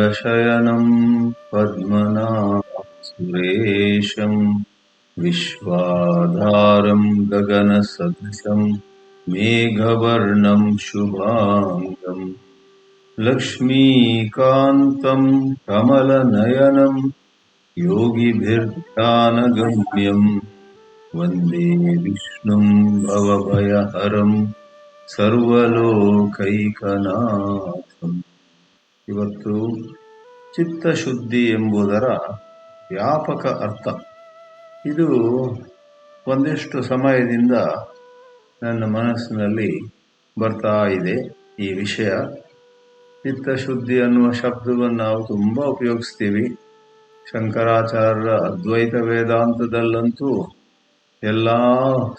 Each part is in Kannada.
गगनसदृशशयनं पद्मनाभं सुरेशं विश्वाधारं गगनसदृशं मेघवर्णं शुभांगं लक्ष्मीकान्तं कमलनयनं योगिभिर्ध्यानगम्यं वन्दे विष्णुं भवभयहरं ಸರ್ವಲೋಕೈಕನಾಥಂ. ಇವತ್ತು ಚಿತ್ತಶುದ್ಧಿ ಎಂಬುದರ ವ್ಯಾಪಕ ಅರ್ಥ. ಇದು ಒಂದಿಷ್ಟು ಸಮಯದಿಂದ ನನ್ನ ಮನಸ್ಸಿನಲ್ಲಿ ಬರ್ತಾ ಇದೆ ಈ ವಿಷಯ. ಚಿತ್ತಶುದ್ಧಿ ಅನ್ನುವ ಶಬ್ದವನ್ನು ನಾವು ತುಂಬ ಉಪಯೋಗಿಸ್ತೀವಿ. ಶಂಕರಾಚಾರ್ಯರ ಅದ್ವೈತ ವೇದಾಂತದಲ್ಲಂತೂ ಎಲ್ಲ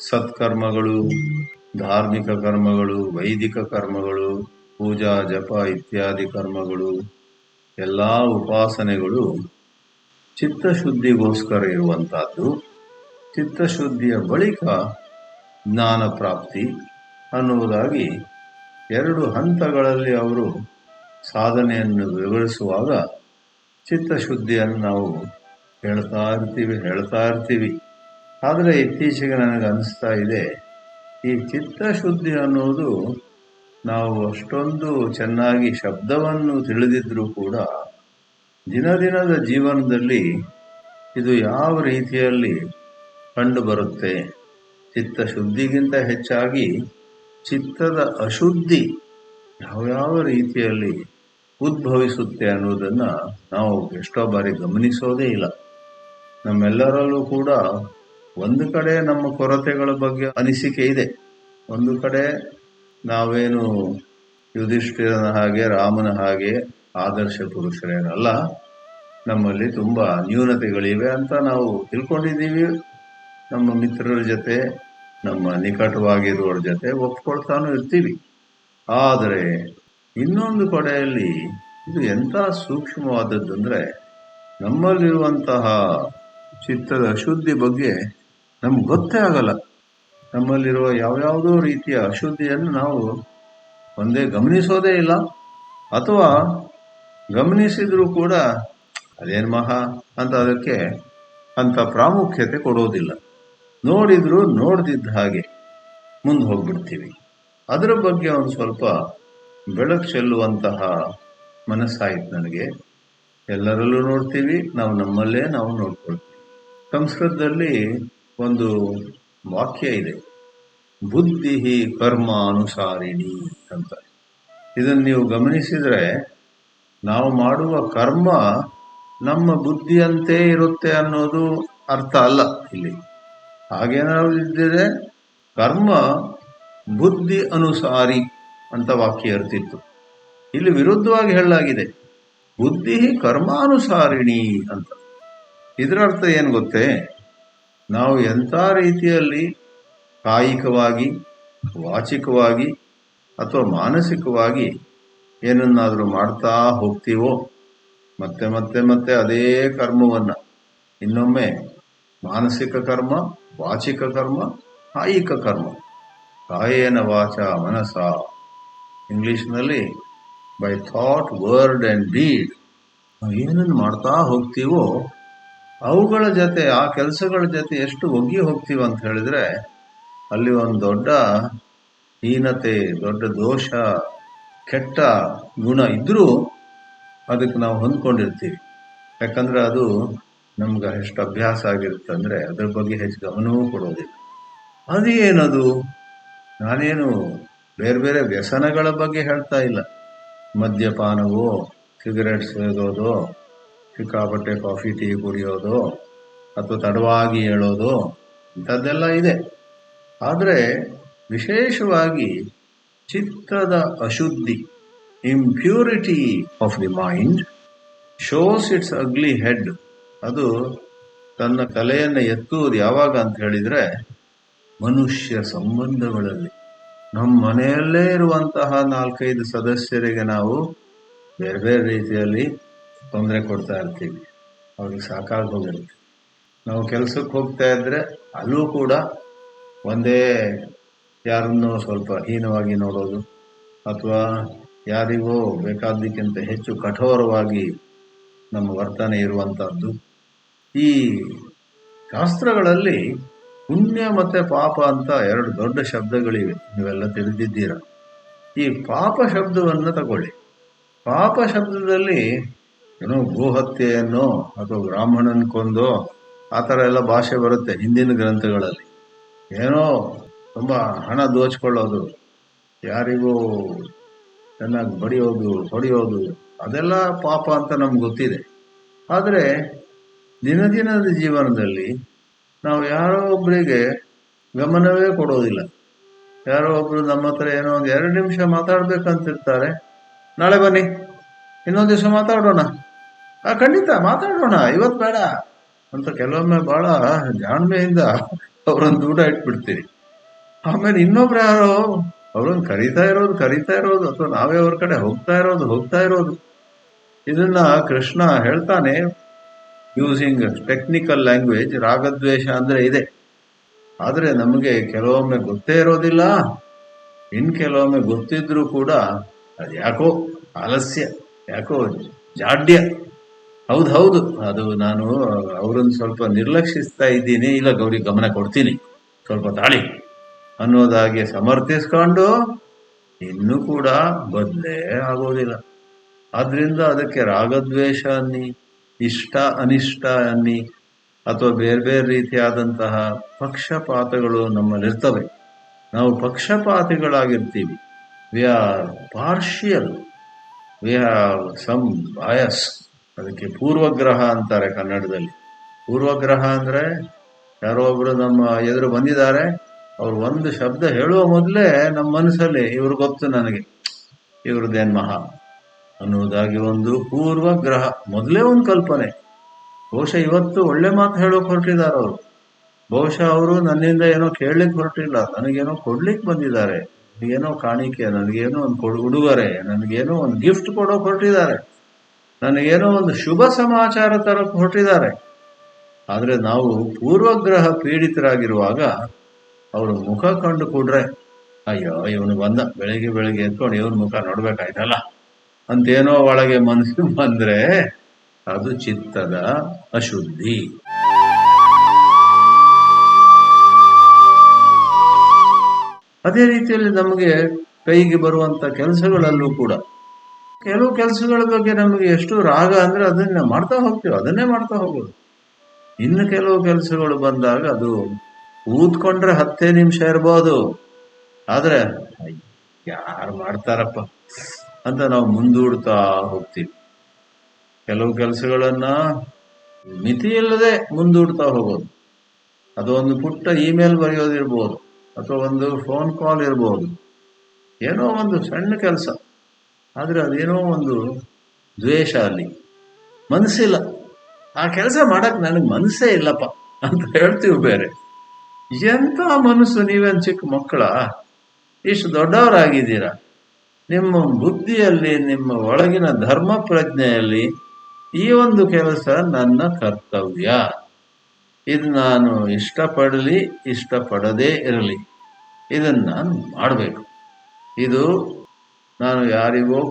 ಸತ್ಕರ್ಮಗಳು, ಧಾರ್ಮಿಕ ಕರ್ಮಗಳು, ವೈದಿಕ ಕರ್ಮಗಳು, ಪೂಜಾ ಜಪ ಇತ್ಯಾದಿ ಕರ್ಮಗಳು, ಎಲ್ಲ ಉಪಾಸನೆಗಳು ಚಿತ್ತಶುದ್ಧಿಗೋಸ್ಕರ ಇರುವಂತಹದ್ದು. ಚಿತ್ತಶುದ್ಧಿಯ ಬಳಿಕ ಜ್ಞಾನ ಪ್ರಾಪ್ತಿ ಅನ್ನುವುದಾಗಿ ಎರಡು ಹಂತಗಳಲ್ಲಿ ಅವರು ಸಾಧನೆಯನ್ನು ವಿವರಿಸುವಾಗ ಚಿತ್ತಶುದ್ಧಿಯನ್ನು ನಾವು ಹೇಳ್ತಾ ಇರ್ತೀವಿ. ಆದರೆ ಇತ್ತೀಚೆಗೆ ನನಗೆ ಅನಿಸ್ತಾ ಇದೆ, ಈ ಚಿತ್ತಶುದ್ಧಿ ಅನ್ನೋದು ನಾವು ಅಷ್ಟೊಂದು ಚೆನ್ನಾಗಿ ಶಬ್ದವನ್ನು ತಿಳಿದಿದ್ರೂ ಕೂಡ ದಿನದಿನದ ಜೀವನದಲ್ಲಿ ಇದು ಯಾವ ರೀತಿಯಲ್ಲಿ ಕಂಡು ಬರುತ್ತೆ, ಚಿತ್ತಶುದ್ಧಿಗಿಂತ ಹೆಚ್ಚಾಗಿ ಚಿತ್ತದ ಅಶುದ್ಧಿ ಯಾವ್ಯಾವ ರೀತಿಯಲ್ಲಿ ಉದ್ಭವಿಸುತ್ತೆ ಅನ್ನೋದನ್ನು ನಾವು ಎಷ್ಟೋ ಬಾರಿ ಗಮನಿಸೋದೇ ಇಲ್ಲ. ನಮ್ಮೆಲ್ಲರಲ್ಲೂ ಕೂಡ ಒಂದು ಕಡೆ ನಮ್ಮ ಕೊರತೆಗಳ ಬಗ್ಗೆ ಅನಿಸಿಕೆ ಇದೆ, ಒಂದು ಕಡೆ ನಾವೇನು ಯುಧಿಷ್ಠಿರನ ಹಾಗೆ ರಾಮನ ಹಾಗೆ ಆದರ್ಶ ಪುರುಷರೇನಲ್ಲ, ನಮ್ಮಲ್ಲಿ ತುಂಬ ನ್ಯೂನತೆಗಳಿವೆ ಅಂತ ನಾವು ತಿಳ್ಕೊಂಡಿದ್ದೀವಿ. ನಮ್ಮ ಮಿತ್ರರ ಜೊತೆ, ನಮ್ಮ ನಿಕಟವಾಗಿರುವವರ ಜೊತೆ ಒಪ್ಕೊಳ್ತಾನೂ ಇರ್ತೀವಿ. ಆದರೆ ಇನ್ನೊಂದು ಕಡೆಯಲ್ಲಿ ಇದು ಎಂಥ ಸೂಕ್ಷ್ಮವಾದದ್ದು ಅಂದರೆ, ನಮ್ಮಲ್ಲಿರುವಂತಹ ಚಿತ್ತದ ಅಶುದ್ಧಿ ಬಗ್ಗೆ ನಮ್ಗೆ ಗೊತ್ತೇ ಆಗಲ್ಲ. ನಮ್ಮಲ್ಲಿರುವ ಯಾವ್ಯಾವುದೋ ರೀತಿಯ ಅಶುದ್ಧಿಯನ್ನು ನಾವು ಒಂದೇ ಗಮನಿಸೋದೇ ಇಲ್ಲ, ಅಥವಾ ಗಮನಿಸಿದ್ರೂ ಕೂಡ ಅದೇನು ಮಹಾ ಅಂತ ಅದಕ್ಕೆ ಅಂಥ ಪ್ರಾಮುಖ್ಯತೆ ಕೊಡೋದಿಲ್ಲ. ನೋಡಿದ್ರೂ ನೋಡ್ದಿದ್ದ ಹಾಗೆ ಮುಂದೆ ಹೋಗ್ಬಿಡ್ತೀವಿ. ಅದರ ಬಗ್ಗೆ ಒಂದು ಸ್ವಲ್ಪ ಬೆಳಕು ಚೆಲ್ಲುವಂತಹ ಮನಸ್ಸಾಯಿತು ನನಗೆ. ಎಲ್ಲರಲ್ಲೂ ನೋಡ್ತೀವಿ, ನಾವು ನಮ್ಮಲ್ಲೇ ನಾವು ನೋಡ್ಕೊಳ್ತೀವಿ. ಸಂಸ್ಕೃತದಲ್ಲಿ ಒಂದು ವಾಕ್ಯ ಇದೆ, ಬುದ್ಧಿ ಕರ್ಮ ಅನುಸಾರಿಣಿ ಅಂತ. ಇದನ್ನು ನೀವು ಗಮನಿಸಿದರೆ ನಾವು ಮಾಡುವ ಕರ್ಮ ನಮ್ಮ ಬುದ್ಧಿಯಂತೆ ಇರುತ್ತೆ ಅನ್ನೋದು ಅರ್ಥ ಅಲ್ಲ. ಇಲ್ಲಿ ಹಾಗೇನಾದ್ರು ಇದ್ದರೆ ಕರ್ಮ ಬುದ್ಧಿ ಅನುಸಾರಿ ಅಂತ ವಾಕ್ಯ ಇರ್ತಿತ್ತು. ಇಲ್ಲಿ ವಿರುದ್ಧವಾಗಿ ಹೇಳಲಾಗಿದೆ, ಬುದ್ಧಿ ಕರ್ಮಾನುಸಾರಿಣಿ ಅಂತ. ಇದರ ಅರ್ಥ ಏನು ಗೊತ್ತೇ, ನಾವು ಎಂಥ ರೀತಿಯಲ್ಲಿ ಕಾಯಿಕವಾಗಿ, ವಾಚಿಕವಾಗಿ ಅಥವಾ ಮಾನಸಿಕವಾಗಿ ಏನನ್ನಾದರೂ ಮಾಡ್ತಾ ಹೋಗ್ತೀವೋ, ಮತ್ತೆ ಮತ್ತೆ ಮತ್ತೆ ಅದೇ ಕರ್ಮವನ್ನು ಇನ್ನೊಮ್ಮೆ ಮಾನಸಿಕ ಕರ್ಮ, ವಾಚಿಕ ಕರ್ಮ, ಕಾಯಿಕ ಕರ್ಮ, ಕಾಯೇನ ವಾಚ ಮನಸ, ಇಂಗ್ಲಿಷ್ನಲ್ಲಿ by thought, word and deed, ನಾವು ಏನನ್ನು ಮಾಡ್ತಾ ಹೋಗ್ತೀವೋ ಅವುಗಳ ಜೊತೆ, ಆ ಕೆಲಸಗಳ ಜೊತೆ ಎಷ್ಟು ಒಗ್ಗಿ ಹೋಗ್ತೀವಿ ಅಂತ ಹೇಳಿದ್ರೆ ಅಲ್ಲಿ ಒಂದು ದೊಡ್ಡ ಹೀನತೆ, ದೊಡ್ಡ ದೋಷ, ಕೆಟ್ಟ ಗುಣ ಇದ್ರೂ ಅದಕ್ಕೆ ನಾವು ಹೊಂದ್ಕೊಂಡಿರ್ತೀವಿ. ಯಾಕಂದ್ರೆ ಅದು ನಮ್ಗೆ ಎಷ್ಟು ಅಭ್ಯಾಸ ಆಗಿರುತ್ತೆ ಅಂದರೆ ಅದ್ರ ಬಗ್ಗೆ ಹೆಚ್ಚು ಗಮನವೂ ಕೊಡೋದಿಲ್ಲ. ಅದು ಏನದು, ನಾನೇನು ಬೇರೆ ಬೇರೆ ವ್ಯಸನಗಳ ಬಗ್ಗೆ ಹೇಳ್ತಾ ಇಲ್ಲ. ಮದ್ಯಪಾನವೋ, ಸಿಗರೆಟ್ ಸೇದೋದು, ಸಿಕ್ಕಾಪಟ್ಟೆ ಕಾಫಿ ಟೀ ಕುಡಿಯೋದು, ಅಥವಾ ತಡವಾಗಿ ಹೇಳೋದು, ಇಂಥದ್ದೆಲ್ಲ ಇದೆ. ಆದರೆ ವಿಶೇಷವಾಗಿ ಚಿತ್ತದ ಅಶುದ್ಧಿ, impurity of the mind shows its ugly head. ಅದು ತನ್ನ ತಲೆಯನ್ನು ಎತ್ತುವುದು ಯಾವಾಗ ಅಂತ ಹೇಳಿದರೆ ಮನುಷ್ಯ ಸಂಬಂಧಗಳಲ್ಲಿ. ನಮ್ಮ ಮನೆಯಲ್ಲೇ ಇರುವಂತಹ 4-5 ಸದಸ್ಯರಿಗೆ ನಾವು ಬೇರೆ ಬೇರೆ ರೀತಿಯಲ್ಲಿ ತೊಂದರೆ ಕೊಡ್ತಾ ಇರ್ತೀವಿ. ಅವ್ರಿಗೆ ಸಾಕಾಗಿ ಹೋಗಿರುತ್ತೆ. ನಾವು ಕೆಲಸಕ್ಕೆ ಹೋಗ್ತಾ ಇದ್ರೆ ಅಲ್ಲೂ ಕೂಡ ಒಂದೇ ಯಾರನ್ನೋ ಸ್ವಲ್ಪ ಹೀನವಾಗಿ ನೋಡೋದು, ಅಥವಾ ಯಾರಿಗೋ ಬೇಕಾದ್ದಕ್ಕಿಂತ ಹೆಚ್ಚು ಕಠೋರವಾಗಿ ನಮ್ಮ ವರ್ತನೆ ಇರುವಂತಹದ್ದು. ಈ ಶಾಸ್ತ್ರಗಳಲ್ಲಿ ಪುಣ್ಯ ಮತ್ತೆ ಪಾಪ ಅಂತ ಎರಡು ದೊಡ್ಡ ಶಬ್ದಗಳಿವೆ, ನೀವೆಲ್ಲ ತಿಳಿದಿದ್ದೀರ. ಈ ಪಾಪ ಶಬ್ದವನ್ನು ತಗೊಳ್ಳಿ. ಪಾಪ ಶಬ್ದದಲ್ಲಿ ಏನೋ ಗೋಹತ್ಯೆಯನ್ನೋ ಅಥವಾ ಬ್ರಾಹ್ಮಣನ ಕೊಂದೋ ಆ ಥರ ಎಲ್ಲ ಭಾಷೆ ಬರುತ್ತೆ ಹಿಂದಿನ ಗ್ರಂಥಗಳಲ್ಲಿ. ಏನೋ ತುಂಬ ಹಣ ದೋಚ್ಕೊಳ್ಳೋದು, ಯಾರಿಗೂ ಚೆನ್ನಾಗಿ ಬಡಿಯೋದು ಹೊಡೆಯೋದು, ಅದೆಲ್ಲ ಪಾಪ ಅಂತ ನಮ್ಗೆ ಗೊತ್ತಿದೆ. ಆದರೆ ದಿನದಿನದ ಜೀವನದಲ್ಲಿ ನಾವು ಯಾರೋ ಒಬ್ಬರಿಗೆ ಗಮನವೇ ಕೊಡೋದಿಲ್ಲ. ಯಾರೋ ಒಬ್ರು ನಮ್ಮ ಹತ್ರ ಏನೋ ಒಂದು 2 ನಿಮಿಷ ಮಾತಾಡ್ಬೇಕಂತಿರ್ತಾರೆ. ನಾಳೆ ಬನ್ನಿ, ಇನ್ನೊಂದು ದಿವಸ ಮಾತಾಡೋಣ, ಖಂಡಿತ ಮಾತಾಡೋಣ, ಇವತ್ತು ಬೇಡ ಅಂತ ಕೆಲವೊಮ್ಮೆ ಬಹಳ ಜಾಣ್ಮೆಯಿಂದ ಅವ್ರನ್ನ ದೂರ ಇಟ್ಬಿಡ್ತೀರಿ. ಆಮೇಲೆ ಇನ್ನೊಬ್ರು ಯಾರೋ ಅವ್ರನ್ನ ಕರಿತಾ ಇರೋದು ಅಥವಾ ನಾವೇ ಅವ್ರ ಕಡೆ ಹೋಗ್ತಾ ಇರೋದು. ಇದನ್ನ ಕೃಷ್ಣ ಹೇಳ್ತಾನೆ ಯೂಸಿಂಗ್ ಟೆಕ್ನಿಕಲ್ ಲ್ಯಾಂಗ್ವೇಜ್. ರಾಗದ್ವೇಷ ಅಂದ್ರೆ ಇದೆ. ಆದರೆ ನಮಗೆ ಕೆಲವೊಮ್ಮೆ ಗೊತ್ತೇ ಇರೋದಿಲ್ಲ, ಕೆಲವೊಮ್ಮೆ ಗೊತ್ತಿದ್ರೂ ಕೂಡ ಅದು ಯಾಕೋ ಆಲಸ್ಯ, ಯಾಕೋ ಜಾಡ್ಯ. ಹೌದು, ಅದು ನಾನು ಅವ್ರನ್ನ ಸ್ವಲ್ಪ ನಿರ್ಲಕ್ಷಿಸ್ತಾ ಇದ್ದೀನಿ, ಇಲ್ಲ ಗೌರಿ ಗಮನ ಕೊಡ್ತೀನಿ, ಸ್ವಲ್ಪ ತಾಳಿ ಅನ್ನೋದಾಗಿ ಸಮರ್ಥಿಸ್ಕೊಂಡು ಇನ್ನೂ ಕೂಡ ಬದಲೇ ಆಗೋದಿಲ್ಲ. ಆದ್ರಿಂದ ಅದಕ್ಕೆ ರಾಗದ್ವೇಷ ಅನ್ನಿ, ಇಷ್ಟ ಅನಿಷ್ಟ ಅನ್ನಿ, ಅಥವಾ ಬೇರೆ ಬೇರೆ ರೀತಿಯಾದಂತಹ ಪಕ್ಷಪಾತಗಳು ನಮ್ಮಲ್ಲಿರ್ತವೆ. ನಾವು ಪಕ್ಷಪಾತಿಗಳಾಗಿರ್ತೀವಿ. We are partial, we have some bias. ಅದಕ್ಕೆ ಪೂರ್ವಗ್ರಹ ಅಂತಾರೆ ಕನ್ನಡದಲ್ಲಿ. ಪೂರ್ವಗ್ರಹ ಅಂದ್ರೆ ಯಾರೋ ಒಬ್ರು ನಮ್ಮ ಎದುರು ಬಂದಿದ್ದಾರೆ, ಅವ್ರು ಒಂದು ಶಬ್ದ ಹೇಳುವ ಮೊದಲೇ ನಮ್ಮ ಮನಸ್ಸಲ್ಲಿ ಇವ್ರು ಗೊತ್ತು ನನಗೆ, ಇವ್ರದ್ದೇನ್ ಮಹಾ ಅನ್ನುವುದಾಗಿ ಒಂದು ಪೂರ್ವಗ್ರಹ, ಮೊದಲೇ ಒಂದು ಕಲ್ಪನೆ. ಬಹುಶಃ ಇವತ್ತು ಒಳ್ಳೆ ಮಾತು ಹೇಳೋಕೆ ಹೊರಟಿದ್ದಾರೆ ಅವರು. ಬಹುಶಃ ಅವರು ನನ್ನಿಂದ ಏನೋ ಕೇಳಲಿಕ್ಕೆ ಹೊರಟಿಲ್ಲ, ನನಗೇನೋ ಕೊಡ್ಲಿಕ್ಕೆ ಬಂದಿದ್ದಾರೆ, ನನಗೇನೋ ಕಾಣಿಕೆ, ನನಗೇನೋ ಒಂದು ಉಡುಗೊರೆ, ನನಗೇನೋ ಒಂದು ಗಿಫ್ಟ್ ಕೊಡೋಕೆ ಹೊರಟಿದ್ದಾರೆ, ನನಗೇನೋ ಒಂದು ಶುಭ ಸಮಾಚಾರ ತರಕ್ಕೆ ಹೊರಟಿದ್ದಾರೆ. ಆದ್ರೆ ನಾವು ಪೂರ್ವಗ್ರಹ ಪೀಡಿತರಾಗಿರುವಾಗ ಅವ್ರ ಮುಖ ಕಂಡು ಕೂಡ್ರೆ, ಅಯ್ಯೋ ಇವನು ಬಂದ, ಬೆಳಿಗ್ಗೆ ಎತ್ಕೊಂಡು ಇವನ್ ಮುಖ ನೋಡ್ಬೇಕಾಯ್ತಲ್ಲ ಅಂತೇನೋ ಒಳಗೆ ಮನಸ್ಸು ಬಂದ್ರೆ ಅದು ಚಿತ್ತದ ಅಶುದ್ಧಿ. ಅದೇ ರೀತಿಯಲ್ಲಿ ನಮಗೆ ಕೈಗೆ ಬರುವಂತ ಕೆಲಸಗಳಲ್ಲೂ ಕೂಡ ಕೆಲವು ಕೆಲಸಗಳ ಬಗ್ಗೆ ನಮಗೆ ಎಷ್ಟು ರಾಗ ಅಂದ್ರೆ ಅದನ್ನೇ ಮಾಡ್ತಾ ಹೋಗೋದು. ಇನ್ನು ಕೆಲವು ಕೆಲಸಗಳು ಬಂದಾಗ ಅದು ಕೂತ್ಕೊಂಡ್ರೆ 10 ನಿಮಿಷ ಇರ್ಬೋದು, ಆದ್ರೆ ಯಾರು ಮಾಡ್ತಾರಪ್ಪ ಅಂತ ನಾವು ಮುಂದೂಡ್ತಾ ಹೋಗ್ತೀವಿ. ಕೆಲವು ಕೆಲಸಗಳನ್ನ ಮಿತಿಯಿಲ್ಲದೆ ಮುಂದೂಡ್ತಾ ಹೋಗೋದು. ಅದು ಒಂದು ಪುಟ್ಟ ಇಮೇಲ್ ಬರೆಯೋದಿರ್ಬೋದು, ಅಥವಾ ಒಂದು ಫೋನ್ ಕಾಲ್ ಇರ್ಬೋದು, ಏನೋ ಒಂದು ಸಣ್ಣ ಕೆಲಸ. ಆದ್ರೆ ಅದೇನೋ ಒಂದು ದ್ವೇಷ, ಅಲ್ಲಿ ಮನಸ್ಸಿಲ್ಲ, ಆ ಕೆಲಸ ಮಾಡಕ್ ನನಗೆ ಮನಸ್ಸೇ ಇಲ್ಲಪ್ಪ ಅಂತ ಹೇಳ್ತೀವಿ. ಬೇರೆ ಎಂತ ಮನಸ್ಸು, ನೀವೇನು ಚಿಕ್ಕ ಮಕ್ಕಳ, ಇಷ್ಟು ದೊಡ್ಡವರಾಗಿದ್ದೀರಾ, ನಿಮ್ಮ ಬುದ್ಧಿಯಲ್ಲಿ, ನಿಮ್ಮ ಒಳಗಿನ ಧರ್ಮ ಪ್ರಜ್ಞೆಯಲ್ಲಿ ಈ ಒಂದು ಕೆಲಸ ನನ್ನ ಕರ್ತವ್ಯ, ಇದು ನಾನು ಇಷ್ಟಪಡಲಿ ಇಷ್ಟಪಡದೇ ಇರಲಿ ಇದನ್ನು ನಾನು ಮಾಡಬೇಕು, ಇದು ನಾನು ಯಾರಿಗೋ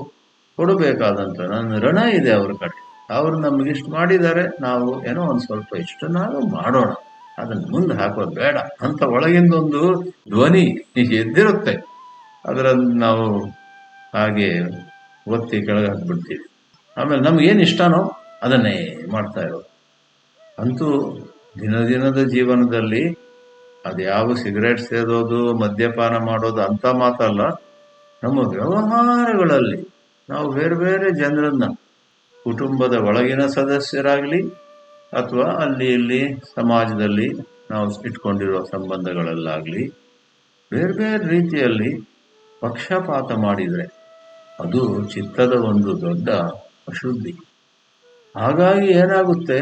ಕೊಡಬೇಕಾದಂತ ನನ್ನ ಋಣ ಇದೆ ಅವ್ರ ಕಡೆ, ಅವರು ನಮಗಿಷ್ಟು ಮಾಡಿದ್ದಾರೆ, ನಾವು ಏನೋ ಒಂದು ಸ್ವಲ್ಪ ಇಷ್ಟು ನಾವು ಮಾಡೋಣ, ಅದನ್ನು ಮುಂದೆ ಹಾಕೋದು ಬೇಡ ಅಂತ ಒಳಗಿಂದ ಒಂದು ಧ್ವನಿ ಎದ್ದಿರುತ್ತೆ. ಅದರಲ್ಲಿ ನಾವು ಹಾಗೆ ಒತ್ತಿ ಕೆಳಗೆ ಹಾಕ್ಬಿಡ್ತೀವಿ. ಆಮೇಲೆ ನಮ್ಗೇನು ಇಷ್ಟನೋ ಅದನ್ನೇ ಮಾಡ್ತಾ ಇರೋದು. ಅಂತೂ ದಿನದ ಜೀವನದಲ್ಲಿ ಅದ್ಯಾವ ಸಿಗರೇಟ್ ಸೇದೋದು, ಮದ್ಯಪಾನ ಮಾಡೋದು ಅಂತ ಮಾತಲ್ಲ, ನಮ್ಮ ವ್ಯವಹಾರಗಳಲ್ಲಿ ನಾವು ಬೇರೆ ಬೇರೆ ಜನರನ್ನ, ಕುಟುಂಬದ ಒಳಗಿನ ಸದಸ್ಯರಾಗಲಿ ಅಥವಾ ಅಲ್ಲಿ ಇಲ್ಲಿ ಸಮಾಜದಲ್ಲಿ ನಾವು ಇಟ್ಕೊಂಡಿರೋ ಸಂಬಂಧಗಳಲ್ಲಾಗಲಿ ಬೇರೆ ಬೇರೆ ರೀತಿಯಲ್ಲಿ ಪಕ್ಷಪಾತ ಮಾಡಿದರೆ ಅದು ಚಿತ್ತದ ಒಂದು ದೊಡ್ಡ ಅಶುದ್ಧಿ. ಹಾಗಾಗಿ ಏನಾಗುತ್ತೆ,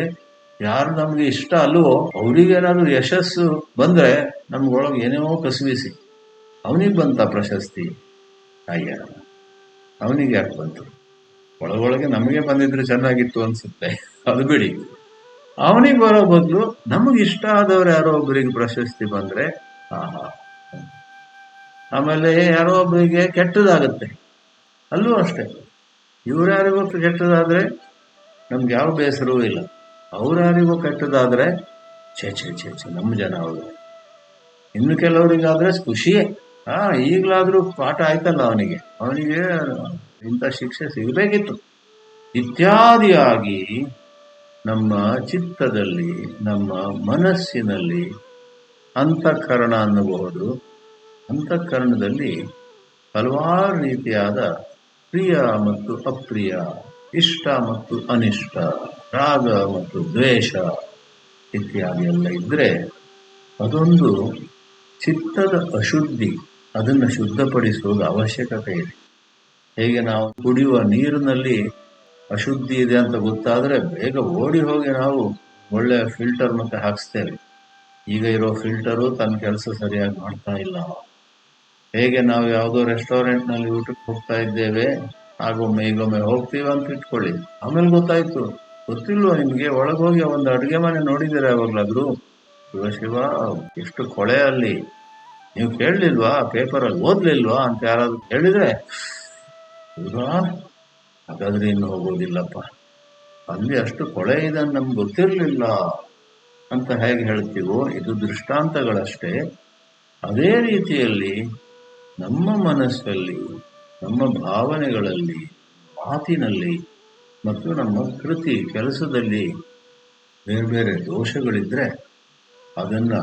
ಯಾರು ನಮ್ಗೆ ಇಷ್ಟ ಅಲ್ವೋ ಅವ್ರಿಗೇನಾದ್ರೂ ಯಶಸ್ಸು ಬಂದ್ರೆ ನಮ್ಗೊಳಗೆ ಏನೇನೋ ಕಸಿವಿಸಿ, ಅವನಿಗೆ ಬಂತ ಪ್ರಶಸ್ತಿ, ಅಯ್ಯ ಅವನಿಗೆ ಯಾಕೆ ಬಂತು, ಒಳಗೊಳಗೆ ನಮಗೆ ಬಂದಿದ್ರೆ ಚೆನ್ನಾಗಿತ್ತು ಅನ್ಸುತ್ತೆ, ಅದು ಬಿಡಿ. ಅವನಿಗೆ ಬರೋ ಬದಲು ನಮಗೆ ಇಷ್ಟ ಆದವ್ರು ಯಾರೋ ಒಬ್ಬರಿಗೆ ಪ್ರಶಸ್ತಿ ಬಂದ್ರೆ ಆಹಾ. ಆಮೇಲೆ ಯಾರೋ ಒಬ್ಬರಿಗೆ ಕೆಟ್ಟದಾಗತ್ತೆ, ಅಲ್ಲೂ ಅಷ್ಟೇ, ಇವ್ರ್ಯಾರಿಗೂ ಕೆಟ್ಟದಾದ್ರೆ ನಮ್ಗೆ ಯಾವ ಬೇಸರವೂ ಇಲ್ಲ, ಅವ್ರ್ಯಾರಿಗೂ ಕೆಟ್ಟದಾದ್ರೆ ಛೇ ಛೇ ಛೇ ಛೇ ನಮ್ಮ ಜನ ಅವರು. ಇನ್ನು ಕೆಲವರಿಗಾದ್ರೆ ಖುಷಿಯೇ, ಈಗಲಾದ್ರೂ ಪಾಠ ಆಯ್ತಲ್ಲ ಅವನಿಗೆ ಇಂಥ ಶಿಕ್ಷೆ ಸಿಗಬೇಕಿತ್ತು ಇತ್ಯಾದಿಯಾಗಿ ನಮ್ಮ ಚಿತ್ತದಲ್ಲಿ, ನಮ್ಮ ಮನಸ್ಸಿನಲ್ಲಿ ಅಂತಃಕರಣ ಅನ್ನಬಹುದು. ಅಂತಃಕರಣದಲ್ಲಿ ಹಲವಾರು ರೀತಿಯಾದ ಪ್ರಿಯ ಮತ್ತು ಅಪ್ರಿಯ, ಇಷ್ಟ ಮತ್ತು ಅನಿಷ್ಟ, ರಾಗ ಮತ್ತು ದ್ವೇಷ ಇತ್ಯಾದಿ ಎಲ್ಲ ಇದ್ರೆ ಅದೊಂದು ಚಿತ್ತದ ಅಶುದ್ಧಿ. ಅದನ್ನು ಶುದ್ಧಪಡಿಸುವುದು ಅವಶ್ಯಕತೆ ಇದೆ. ಹೇಗೆ ನಾವು ಕುಡಿಯುವ ನೀರಿನಲ್ಲಿ ಅಶುದ್ಧಿ ಇದೆ ಅಂತ ಗೊತ್ತಾದರೆ ಬೇಗ ಓಡಿ ಹೋಗಿ ನಾವು ಒಳ್ಳೆಯ ಫಿಲ್ಟರ್ ಮತ್ತೆ ಹಾಕಿಸ್ತೇವೆ. ಈಗ ಇರೋ ಫಿಲ್ಟರು ತನ್ನ ಕೆಲಸ ಸರಿಯಾಗಿ ಮಾಡ್ತಾ ಇಲ್ಲ. ಹೇಗೆ ನಾವು ಯಾವುದೋ ರೆಸ್ಟೋರೆಂಟ್ನಲ್ಲಿ ಊಟಕ್ಕೆ ಹೋಗ್ತಾ ಇದ್ದೇವೆ, ಆಗೊಮ್ಮೆ ಈಗೊಮ್ಮೆ ಹೋಗ್ತೀವಿ ಅಂತ ಇಟ್ಕೊಳ್ಳಿ, ಆಮೇಲೆ ಗೊತ್ತಾಯ್ತು, ಗೊತ್ತಿಲ್ವ ನಿಮಗೆ, ಒಳಗೋಗಿ ಒಂದು ಅಡುಗೆ ಮನೆ ನೋಡಿದ್ದೀರಾ ಯಾವಾಗಲಾದ್ರೂ? ಶಿವ ಎಷ್ಟು ಕೊಳೆ ಅಲ್ಲಿ, ನೀವು ಕೇಳಲಿಲ್ವಾ, ಪೇಪರಲ್ಲಿ ಓದ್ಲಿಲ್ವಾ ಅಂತ ಯಾರಾದ್ರೂ ಹೇಳಿದ್ರೆ ಹಾಗಾದ್ರೆ ಇನ್ನು ಹೋಗೋದಿಲ್ಲಪ್ಪ, ಅಲ್ಲಿ ಅಷ್ಟು ಕೊಳೆ ಇದೆ ನಮ್ಗೆ ಗೊತ್ತಿರಲಿಲ್ಲ ಅಂತ ಹೇಗೆ ಹೇಳ್ತೀವೋ, ಇದು ದೃಷ್ಟಾಂತಗಳಷ್ಟೇ. ಅದೇ ರೀತಿಯಲ್ಲಿ ನಮ್ಮ ಮನಸ್ಸಲ್ಲಿ, ನಮ್ಮ ಭಾವನೆಗಳಲ್ಲಿ, ಮಾತಿನಲ್ಲಿ ಮತ್ತು ನಮ್ಮ ಕೃತಿ ಕೆಲಸದಲ್ಲಿ ಬೇರೆ ಬೇರೆ ದೋಷಗಳಿದ್ರೆ ಅದನ್ನ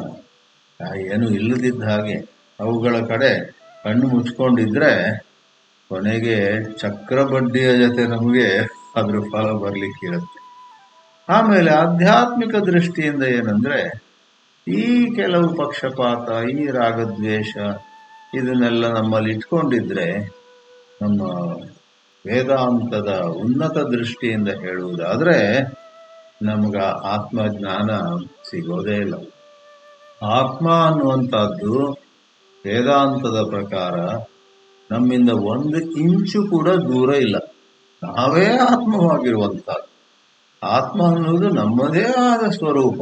ಏನು ಇಲ್ಲದಿದ್ದ ಹಾಗೆ ಅವುಗಳ ಕಡೆ ಕಣ್ಣು ಮುಚ್ಕೊಂಡಿದ್ರೆ ಕೊನೆಗೆ ಚಕ್ರ ಬಡ್ಡಿಯ ಜೊತೆ ನಮಗೆ ಅದ್ರ ಫಲ ಬರ್ಲಿಕ್ಕಿರುತ್ತೆ. ಆಮೇಲೆ ಆಧ್ಯಾತ್ಮಿಕ ದೃಷ್ಟಿಯಿಂದ ಏನಂದ್ರೆ, ಈ ಕೆಲವು ಪಕ್ಷಪಾತ, ಈ ರಾಗದ್ವೇಷ ಇದನ್ನೆಲ್ಲ ನಮ್ಮಲ್ಲಿ ಇಟ್ಕೊಂಡಿದ್ರೆ ನಮ್ಮ ವೇದಾಂತದ ಉನ್ನತ ದೃಷ್ಟಿಯಿಂದ ಹೇಳುವುದಾದ್ರೆ ನಮಗ ಆತ್ಮಜ್ಞಾನ ಸಿಗೋದೇ ಇಲ್ಲ. ಆತ್ಮ ಅನ್ನುವಂಥದ್ದು ವೇದಾಂತದ ಪ್ರಕಾರ ನಮ್ಮಿಂದ 1 ಇಂಚು ಕೂಡ ದೂರ ಇಲ್ಲ. ನಾವೇ ಆತ್ಮವಾಗಿರುವಂಥದ್ದು. ಆತ್ಮ ಅನ್ನುವುದು ನಮ್ಮದೇ ಆದ ಸ್ವರೂಪ.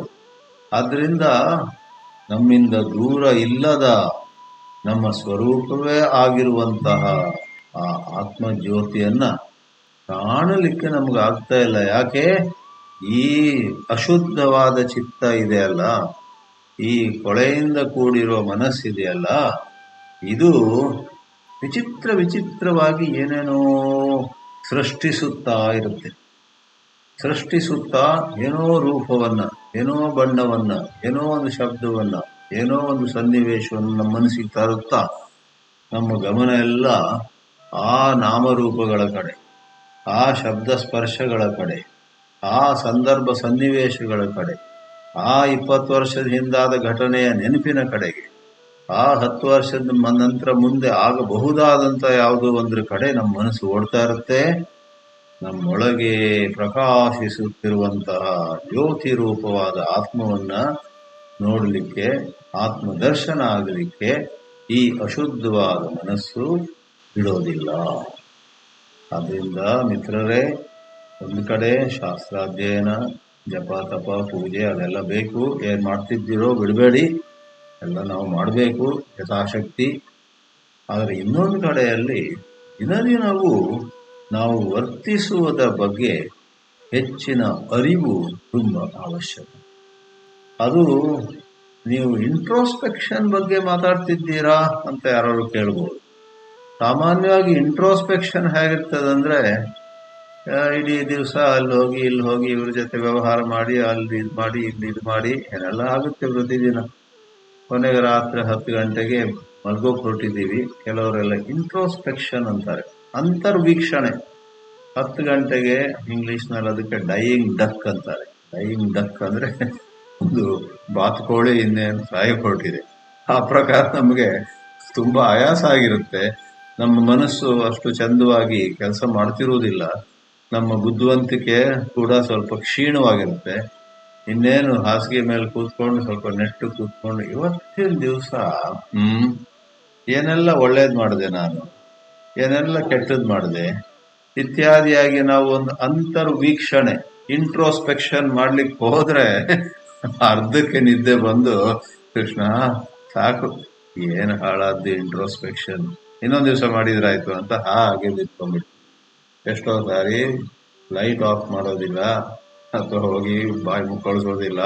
ಆದ್ರಿಂದ ನಮ್ಮಿಂದ ದೂರ ಇಲ್ಲದ ನಮ್ಮ ಸ್ವರೂಪವೇ ಆಗಿರುವಂತಹ ಆ ಆತ್ಮ ಜ್ಯೋತಿಯನ್ನ ಕಾಣಲಿಕ್ಕೆ ನಮಗಾಗ್ತಾ ಇಲ್ಲ. ಯಾಕೆ? ಈ ಅಶುದ್ಧವಾದ ಚಿತ್ತ ಇದೆಯಲ್ಲ, ಈ ಕೊಳೆಯಿಂದ ಕೂಡಿರೋ ಮನಸ್ಸಿದೆಯಲ್ಲ, ಇದು ವಿಚಿತ್ರವಾಗಿ ಏನೇನೋ ಸೃಷ್ಟಿಸುತ್ತಾ ಇರುತ್ತೆ. ಸೃಷ್ಟಿಸುತ್ತಾ ಏನೋ ರೂಪವನ್ನ, ಏನೋ ಬಣ್ಣವನ್ನ, ಏನೋ ಒಂದು ಶಬ್ದವನ್ನ, ಏನೋ ಒಂದು ಸನ್ನಿವೇಶವನ್ನು ನಮ್ಮ ಮನಸ್ಸಿಗೆ ತರುತ್ತಾ ನಮ್ಮ ಗಮನ ಎಲ್ಲ ಆ ನಾಮರೂಪಗಳ ಕಡೆ, ಆ ಶಬ್ದ ಸ್ಪರ್ಶಗಳ ಕಡೆ, ಆ ಸಂದರ್ಭ ಸನ್ನಿವೇಶಗಳ ಕಡೆ, ಆ 20 ವರ್ಷದ ಹಿಂದಾದ ಘಟನೆಯ ನೆನಪಿನ ಕಡೆಗೆ, ಆ 10 ವರ್ಷದ ನಂತರ ಮುಂದೆ ಆಗಬಹುದಾದಂಥ ಯಾವುದೋ ಒಂದ್ರ ಕಡೆ ನಮ್ಮ ಮನಸ್ಸು ಓಡ್ತಾ ಇರುತ್ತೆ. ನಮ್ಮೊಳಗೆ ಪ್ರಕಾಶಿಸುತ್ತಿರುವಂತಹ ಜ್ಯೋತಿ ರೂಪವಾದ ಆತ್ಮವನ್ನ ನೋಡಲಿಕ್ಕೆ, ಆತ್ಮದರ್ಶನ ಆಗಲಿಕ್ಕೆ ಈ ಅಶುದ್ಧವಾದ ಮನಸ್ಸು ಬಿಡೋದಿಲ್ಲ. ಆದ್ದರಿಂದ ಮಿತ್ರರೇ, ಒಂದು ಕಡೆ ಶಾಸ್ತ್ರಾಧ್ಯಯನ, ಜಪ ತಪ ಪೂಜೆ ಅದೆಲ್ಲ ಬೇಕು. ಏನು ಮಾಡ್ತಿದ್ದೀರೋ ಬಿಡಬೇಡಿ, ಎಲ್ಲ ನಾವು ಮಾಡಬೇಕು ಯಥಾಶಕ್ತಿ. ಆದರೆ ಇನ್ನೊಂದು ಕಡೆಯಲ್ಲಿ ದಿನದಿನವೂ ನಾವು ವರ್ತಿಸುವುದರ ಬಗ್ಗೆ ಹೆಚ್ಚಿನ ಅರಿವು ತುಂಬ ಅವಶ್ಯಕ. ಅದು ನೀವು ಇಂಟ್ರೋಸ್ಪೆಕ್ಷನ್ ಬಗ್ಗೆ ಮಾತಾಡ್ತಿದ್ದೀರಾ ಅಂತ ಯಾರು ಕೇಳ್ಬೋದು. ಸಾಮಾನ್ಯವಾಗಿ ಇಂಟ್ರೋಸ್ಪೆಕ್ಷನ್ ಹೇಗಿರ್ತದಂದ್ರೆ, ಇಡೀ ದಿವಸ ಅಲ್ಲಿ ಹೋಗಿ ಇಲ್ಲಿ ಹೋಗಿ ಇವ್ರ ಜೊತೆ ವ್ಯವಹಾರ ಮಾಡಿ, ಅಲ್ಲಿ ಇದು ಮಾಡಿ, ಇಲ್ಲಿ ಇದು ಮಾಡಿ ಏನೆಲ್ಲ ಆಗುತ್ತೆ ಪ್ರತಿದಿನ. ಕೊನೆಗೆ ರಾತ್ರಿ 10 ಗಂಟೆಗೆ ಮಲ್ಗೋಕ್ ಹೊರಟಿದ್ದೀವಿ. ಕೆಲವರೆಲ್ಲ ಇಂಟ್ರೋಸ್ಪೆಕ್ಷನ್ ಅಂತಾರೆ, ಅಂತರ್ವೀಕ್ಷಣೆ. 10 ಗಂಟೆಗೆ ಇಂಗ್ಲಿಷ್ನಲ್ಲಿ ಅದಕ್ಕೆ ಡೈಯಿಂಗ್ ಡಕ್ ಅಂತಾರೆ. ಡೈಯಿಂಗ್ ಡಕ್ ಅಂದ್ರೆ ಒಂದು ಬಾತುಕೋಳಿ ಇನ್ನೇನು ಸಾಯ ಹೊರಟಿದೆ. ಆ ಪ್ರಕಾರ ನಮಗೆ ತುಂಬಾ ಆಯಾಸ ಆಗಿರುತ್ತೆ. ನಮ್ಮ ಮನಸ್ಸು ಅಷ್ಟು ಚಂದವಾಗಿ ಕೆಲಸ ಮಾಡ್ತಿರುವುದಿಲ್ಲ. ನಮ್ಮ ಬುದ್ಧಿವಂತಿಕೆ ಕೂಡ ಸ್ವಲ್ಪ ಕ್ಷೀಣವಾಗಿರುತ್ತೆ. ಇನ್ನೇನು ಹಾಸಿಗೆ ಮೇಲೆ ಕೂತ್ಕೊಂಡು ಸ್ವಲ್ಪ ನೆಟ್ಟು ಕೂತ್ಕೊಂಡು ಇವತ್ತಿನ ದಿವಸ ಏನೆಲ್ಲ ಒಳ್ಳೇದು ಮಾಡಿದೆ ನಾನು, ಏನೆಲ್ಲ ಕೆಟ್ಟದ್ದು ಮಾಡಿದೆ ಇತ್ಯಾದಿಯಾಗಿ ನಾವು ಒಂದು ಅಂತರ್ವೀಕ್ಷಣೆ, ಇಂಟ್ರೋಸ್ಪೆಕ್ಷನ್ ಮಾಡ್ಲಿಕ್ಕೆ ಹೋದ್ರೆ ಅರ್ಧಕ್ಕೆ ನಿದ್ದೆ ಬಂದು, ಕೃಷ್ಣ ಸಾಕು, ಏನು ಹಾಳಾದ್ದು ಇಂಟ್ರೋಸ್ಪೆಕ್ಷನ್, ಇನ್ನೊಂದು ದಿವಸ ಮಾಡಿದ್ರಾಯ್ತು ಅಂತ ಹಾಗೆ ಬಿತ್ಕೊಂಡ್ಬಿಟ್ಟು ಎಷ್ಟೋ ಸಾರಿ ಲೈಟ್ ಆಫ್ ಮಾಡೋದಿಲ್ಲ ಅಥವಾ ಹೋಗಿ ಬಾಯಿ ಮುಕ್ಕಳಿಸೋದಿಲ್ಲ,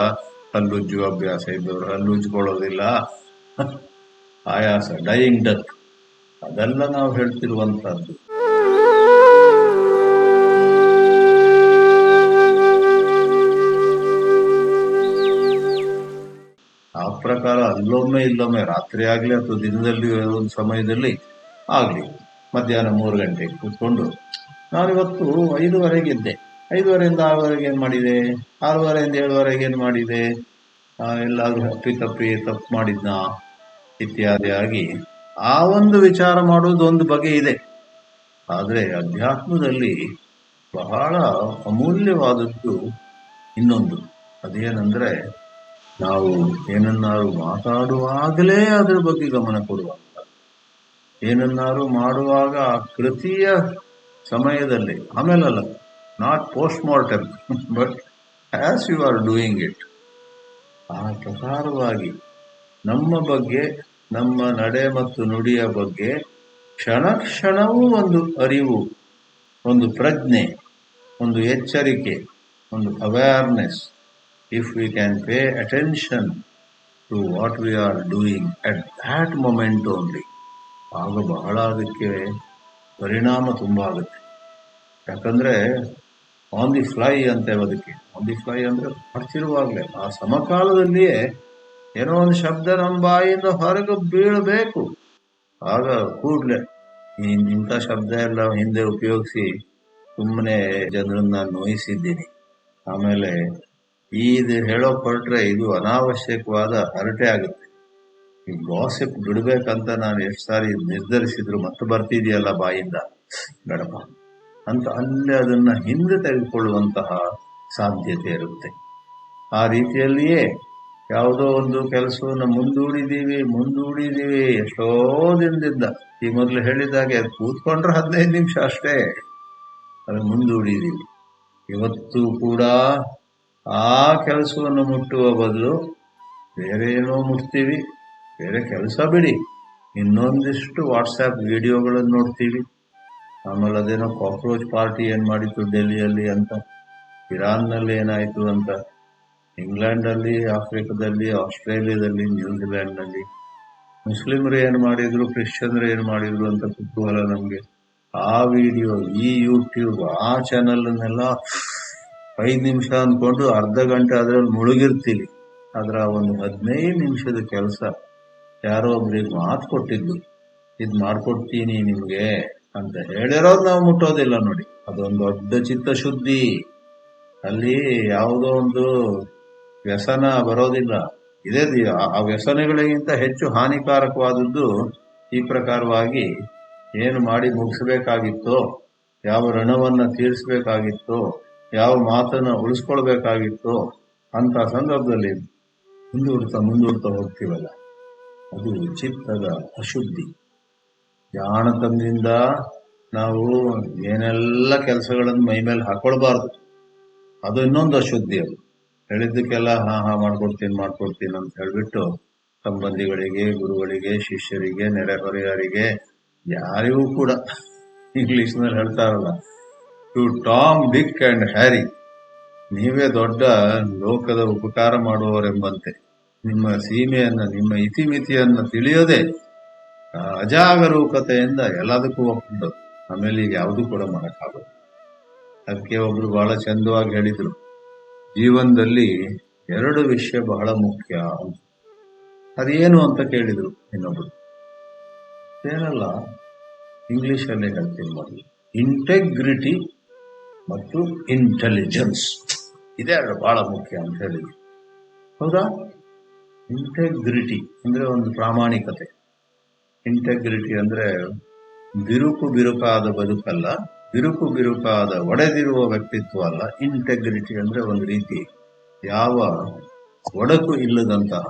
ಹಲ್ಲುಜ್ಜುವ ಅಭ್ಯಾಸ ಇದ್ದವರು ಹಲ್ಲುಜ್ಕೊಳ್ಳೋದಿಲ್ಲ, ಆಯಾಸ, ಡೈಯಿಂಗ್ ಡೆತ್, ಅದೆಲ್ಲ ನಾವು ಹೇಳ್ತಿರುವಂತಹದ್ದು. ಆ ಪ್ರಕಾರ ಅಲ್ಲೊಮ್ಮೆ ಇಲ್ಲೊಮ್ಮೆ ರಾತ್ರಿ ಆಗ್ಲಿ ಅಥವಾ ದಿನದಲ್ಲಿ ಒಂದು ಸಮಯದಲ್ಲಿ ಆಗ್ಲಿ ಮಧ್ಯಾಹ್ನ 3 ಗಂಟೆಗೆ ಕೂತ್ಕೊಂಡು ನಾನಿವತ್ತು 5:30ಗೆ ಇದ್ದೆ, 5:30ಯಿಂದ 6:00ವರೆಗೆ ಏನ್ ಮಾಡಿದೆ, 6:30ಯಿಂದ 7:00ವರೆಗೆ ಏನ್ ಮಾಡಿದೆ, ಎಲ್ಲಾದ್ರೂ ತಪ್ಪು ಮಾಡಿದ್ನ ಇತ್ಯಾದಿಯಾಗಿ ಆ ಒಂದು ವಿಚಾರ ಮಾಡುವುದು ಒಂದು ಬಗೆ ಇದೆ. ಆದ್ರೆ ಅಧ್ಯಾತ್ಮದಲ್ಲಿ ಬಹಳ ಅಮೂಲ್ಯವಾದದ್ದು ಇನ್ನೊಂದು, ಅದೇನಂದ್ರೆ ನಾವು ಏನನ್ನಾರು ಮಾತಾಡುವಾಗಲೇ ಅದರ ಬಗ್ಗೆ ಗಮನ ಕೊಡುವಂತ, ಏನನ್ನಾರು ಮಾಡುವಾಗ ಆ ಕೃತಿಯ ಸಮಯದಲ್ಲಿ, ಆಮೇಲಲ್ಲ, not post mortem but as you are doing it, ಆ ಪ್ರಕಾರವಾಗಿ ನಮ್ಮ ಬಗ್ಗೆ, ನಮ್ಮ ನಡೆ ಮತ್ತು ನುಡಿಯ ಬಗ್ಗೆ ಕ್ಷಣ ಕ್ಷಣವೂ ಒಂದು ಅರಿವು, ಒಂದು ಪ್ರಜ್ಞೆ, ಒಂದು ಎಚ್ಚರಿಕೆ, ಒಂದು awareness. If we can pay attention to what we are doing at that moment only, ಆಗ ಬಹಳ ಅದಕ್ಕೆ ಪರಿಣಾಮ ತುಂಬ ಆಗುತ್ತೆ. ಯಾಕಂದ್ರೆ ಆನ್ ದಿ ಫ್ಲೈ ಅಂತೇವೆ ಅದಕ್ಕೆ. ಆನ್ ದಿ ಫ್ಲೈ ಅಂದ್ರೆ ಮಾಡ್ತಿರುವಾಗಲೇ ಆ ಸಮಕಾಲದಲ್ಲಿಯೇ ಏನೋ ಒಂದು ಶಬ್ದ ನಮ್ಮ ಬಾಯಿಂದ ಹೊರಗೆ ಬೀಳಬೇಕು, ಆಗ ಕೂಡ್ಲೆ ಇಂಥ ಶಬ್ದ ಎಲ್ಲ ಹಿಂದೆ ಉಪಯೋಗಿಸಿ ಸುಮ್ಮನೆ ಜನರನ್ನ ನೋಯಿಸಿದ್ದೀನಿ. ಆಮೇಲೆ ಇದು ಹೇಳೋಕ್ ಹೊರಟ್ರೆ ಇದು ಅನಾವಶ್ಯಕವಾದ ಹರಟೆ ಆಗುತ್ತೆ. ಈ ಗಾಸಿಪ್ ಬಿಡ್ಬೇಕಂತ ನಾನು ಎಷ್ಟು ಸಾರಿ ನಿರ್ಧರಿಸಿದ್ರು ಮತ್ತೆ ಬರ್ತಿದೆಯಲ್ಲ ಬಾಯಿಂದ, ಬೇಡಪ್ಪ ಅಂತ ಅಲ್ಲೇ ಅದನ್ನ ಹಿಂದೆ ತೆಗೆದುಕೊಳ್ಳುವಂತಹ ಸಾಧ್ಯತೆ ಇರುತ್ತೆ. ಆ ರೀತಿಯಲ್ಲಿಯೇ ಯಾವುದೋ ಒಂದು ಕೆಲಸವನ್ನು ಮುಂದೂಡಿದೀವಿ ಎಷ್ಟೋ ದಿನದಿಂದ. ಈ ಮೊದಲು ಹೇಳಿದಾಗೆ ಕೂತ್ಕೊಂಡ್ರೆ 15 ನಿಮಿಷ ಅಷ್ಟೇ, ಅದನ್ನು ಮುಂದೂಡಿದೀವಿ. ಇವತ್ತು ಕೂಡ ಆ ಕೆಲಸವನ್ನು ಮುಟ್ಟುವ ಬದಲು ಬೇರೆ ಏನೋ ಮುಟ್ತೀವಿ. ಬೇರೆ ಕೆಲಸ ಬಿಡಿ, ಇನ್ನೊಂದಿಷ್ಟು ವಾಟ್ಸ್ಆ್ಯಪ್ ವಿಡಿಯೋಗಳನ್ನು ನೋಡ್ತೀವಿ. ಆಮೇಲೆ ಅದೇನೋ ಕಾಕ್ರೋಚ್ ಪಾರ್ಟಿ ಏನ್ ಮಾಡಿತ್ತು ಡೆಲ್ಲಿಯಲ್ಲಿ ಅಂತ, ಇರಾನ್ನಲ್ಲಿ ಏನಾಯ್ತು ಅಂತ, ಇಂಗ್ಲೆಂಡಲ್ಲಿ, ಆಫ್ರಿಕಾದಲ್ಲಿ, ಆಸ್ಟ್ರೇಲಿಯಾದಲ್ಲಿ, ನ್ಯೂಜಿಲೆಂಡ್ನಲ್ಲಿ ಮುಸ್ಲಿಮರು ಏನು ಮಾಡಿದ್ರು, ಕ್ರಿಶ್ಚಿಯನ್ರು ಏನು ಮಾಡಿದ್ರು ಅಂತ ಕುತೂಹಲ ನಮಗೆ. ಆ ವಿಡಿಯೋ, ಈ ಯೂಟ್ಯೂಬ್, ಆ ಚಾನಲ್ನೆಲ್ಲ 5 ನಿಮಿಷ ಅಂದ್ಕೊಂಡು ಅರ್ಧ ಗಂಟೆ ಅದರಲ್ಲಿ ಮುಳುಗಿರ್ತೀವಿ. ಆದ್ರೆ ಒಂದು 15 ನಿಮಿಷದ ಕೆಲಸ ಯಾರೋ ಒಬ್ರಿಗೆ ಮಾತು ಕೊಟ್ಟಿದ್ದು, ಇದ್ ಮಾಡ್ಕೊಡ್ತೀನಿ ನಿಮ್ಗೆ ಅಂತ ಹೇಳಿರೋದು ನಾವು ಮುಟ್ಟೋದಿಲ್ಲ ನೋಡಿ. ಅದೊಂದು ದೊಡ್ಡ ಚಿತ್ತಶುದ್ಧಿ. ಅಲ್ಲಿ ಯಾವುದೋ ಒಂದು ವ್ಯಸನ ಬರೋದಿಲ್ಲ. ಇದೇ ಆ ವ್ಯಸನಗಳಿಗಿಂತ ಹೆಚ್ಚು ಹಾನಿಕಾರಕವಾದದ್ದು ಈ ಪ್ರಕಾರವಾಗಿ ಏನು ಮಾಡಿ ಮುಗಿಸ್ಬೇಕಾಗಿತ್ತೋ, ಯಾವ ಋಣವನ್ನ ತೀರಿಸಬೇಕಾಗಿತ್ತೋ, ಯಾವ ಮಾತನ್ನ ಉಳಿಸ್ಕೊಳ್ಬೇಕಾಗಿತ್ತೋ ಅಂತ ಸಂದರ್ಭದಲ್ಲಿ ಮುಂದೂಡ್ತಾ ಹೋಗ್ತೀವಲ್ಲ, ಅದು ಚಿತ್ತದ ಅಶುದ್ಧಿ. ಜಾಣತನದಿಂದ ನಾವು ಏನೆಲ್ಲ ಕೆಲಸಗಳನ್ನು ಮೈ ಮೇಲೆ ಹಾಕೊಳ್ಬಾರ್ದು, ಅದು ಇನ್ನೊಂದು ಅಶುದ್ಧಿ. ಅದು ಹೇಳಿದ್ದಕ್ಕೆಲ್ಲ ಹಾ ಮಾಡ್ಕೊಡ್ತೀನಿ ಅಂತ ಹೇಳ್ಬಿಟ್ಟು ಸಂಬಂಧಿಗಳಿಗೆ, ಗುರುಗಳಿಗೆ, ಶಿಷ್ಯರಿಗೆ, ನೆರೆಹೊರೆಯವರಿಗೆ, ಯಾರಿಗೂ ಕೂಡ ಇಂಗ್ಲಿಷ್ನಲ್ಲಿ ಹೇಳ್ತಾರಲ್ಲ, to Tom, DK and Harry, ನೀವೇ ದೊಡ್ಡ ಲೋಕದ ಉಪಕಾರ ಮಾಡುವವರೆಂಬಂತೆ ನಿಮ್ಮ ಸೀಮೆಯನ್ನ, ನಿಮ್ಮ ಇತಿಮಿತಿಯನ್ನ ತಿಳಿಯೋದೇ ಅಜಾಗರೂಕತೆಯಿಂದ ಎಲ್ಲದಕ್ಕೂ ಒಪ್ಪಿದ್ದು. ಆಮೇಲೆ ಈಗ ಯಾವುದೂ ಕೂಡ ಮಾಡಕ್ಕಾಗೋದು. ಅದಕ್ಕೆ ಒಬ್ರು ಬಹಳ ಚಂದವಾಗಿ ಹೇಳಿದ್ರು, ಜೀವನದಲ್ಲಿ 2 ವಿಷಯ ಬಹಳ ಮುಖ್ಯ ಅಂತ. ಅದೇನು ಅಂತ ಕೇಳಿದ್ರು ಇನ್ನೊಬ್ರು. ಏನಲ್ಲ, ಇಂಗ್ಲಿಷಲ್ಲೇ ಹೇಳ್ತೀನಿ ಮೊದಲು, ಇಂಟೆಗ್ರಿಟಿ ಮತ್ತು ಇಂಟೆಲಿಜೆನ್ಸ್, ಇದೆರಡು ಬಹಳ ಮುಖ್ಯ ಅಂತ ಹೇಳಿದ್ರು. ಹೌದಾ? ಇಂಟೆಗ್ರಿಟಿ ಅಂದ್ರೆ ಒಂದು ಪ್ರಾಮಾಣಿಕತೆ. ಇಂಟೆಗ್ರಿಟಿ ಅಂದ್ರೆ ಬಿರುಕಾದ ಬದುಕಲ್ಲ, ಬಿರುಕಾದ ಒಡೆದಿರುವ ವ್ಯಕ್ತಿತ್ವ ಅಲ್ಲ. ಇಂಟೆಗ್ರಿಟಿ ಅಂದ್ರೆ ಒಂದು ರೀತಿ ಯಾವ ಒಡಕು ಇಲ್ಲದಂತಹ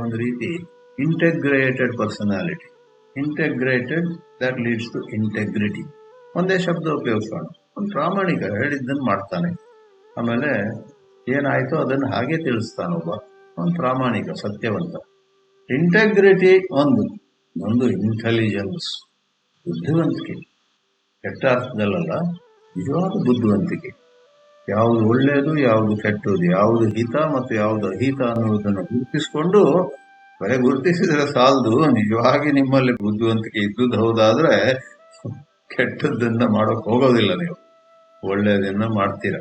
ಒಂದು ರೀತಿ integrated personality. Integrated that leads to integrity. ಒಂದೇ ಶಬ್ದ ಉಪಯೋಗಿಸೋಣ. ಒಂದು ಪ್ರಾಮಾಣಿಕ, ಹೇಳಿದ್ದನ್ನು ಮಾಡ್ತಾನೆ, ಆಮೇಲೆ ಏನಾಯ್ತೋ ಅದನ್ನು ಹಾಗೆ ತಿಳಿಸ್ತಾನೊಬ್ಬ, ಒಂದು ಪ್ರಾಮಾಣಿಕ, ಸತ್ಯವಂತ. ಇಂಟೆಗ್ರಿಟಿ ಒಂದು, ಒಂದು ಇಂಟೆಲಿಜೆನ್ಸ್, ಬುದ್ಧಿವಂತಿಕೆ. ಕೆಟ್ಟ ಅರ್ಥದಲ್ಲಲ್ಲ, ನಿಜವಾದ ಬುದ್ಧಿವಂತಿಕೆ. ಯಾವುದು ಒಳ್ಳೆಯದು, ಯಾವುದು ಕೆಟ್ಟದ್ದು, ಯಾವುದು ಹಿತ ಮತ್ತು ಯಾವುದು ಅಹಿತ ಅನ್ನುವುದನ್ನು ಗುರುತಿಸಿಕೊಂಡು, ಬರೀ ಗುರುತಿಸಿದ್ರೆ ಸಾಲದು, ನಿಜವಾಗಿ ನಿಮ್ಮಲ್ಲಿ ಬುದ್ಧಿವಂತಿಕೆ ಇದ್ದುದು ಹೌದಾದ್ರೆ ಕೆಟ್ಟದ್ದನ್ನ ಮಾಡೋಕ್ ಹೋಗೋದಿಲ್ಲ, ನೀವು ಒಳ್ಳೆಯದನ್ನ ಮಾಡ್ತೀರ.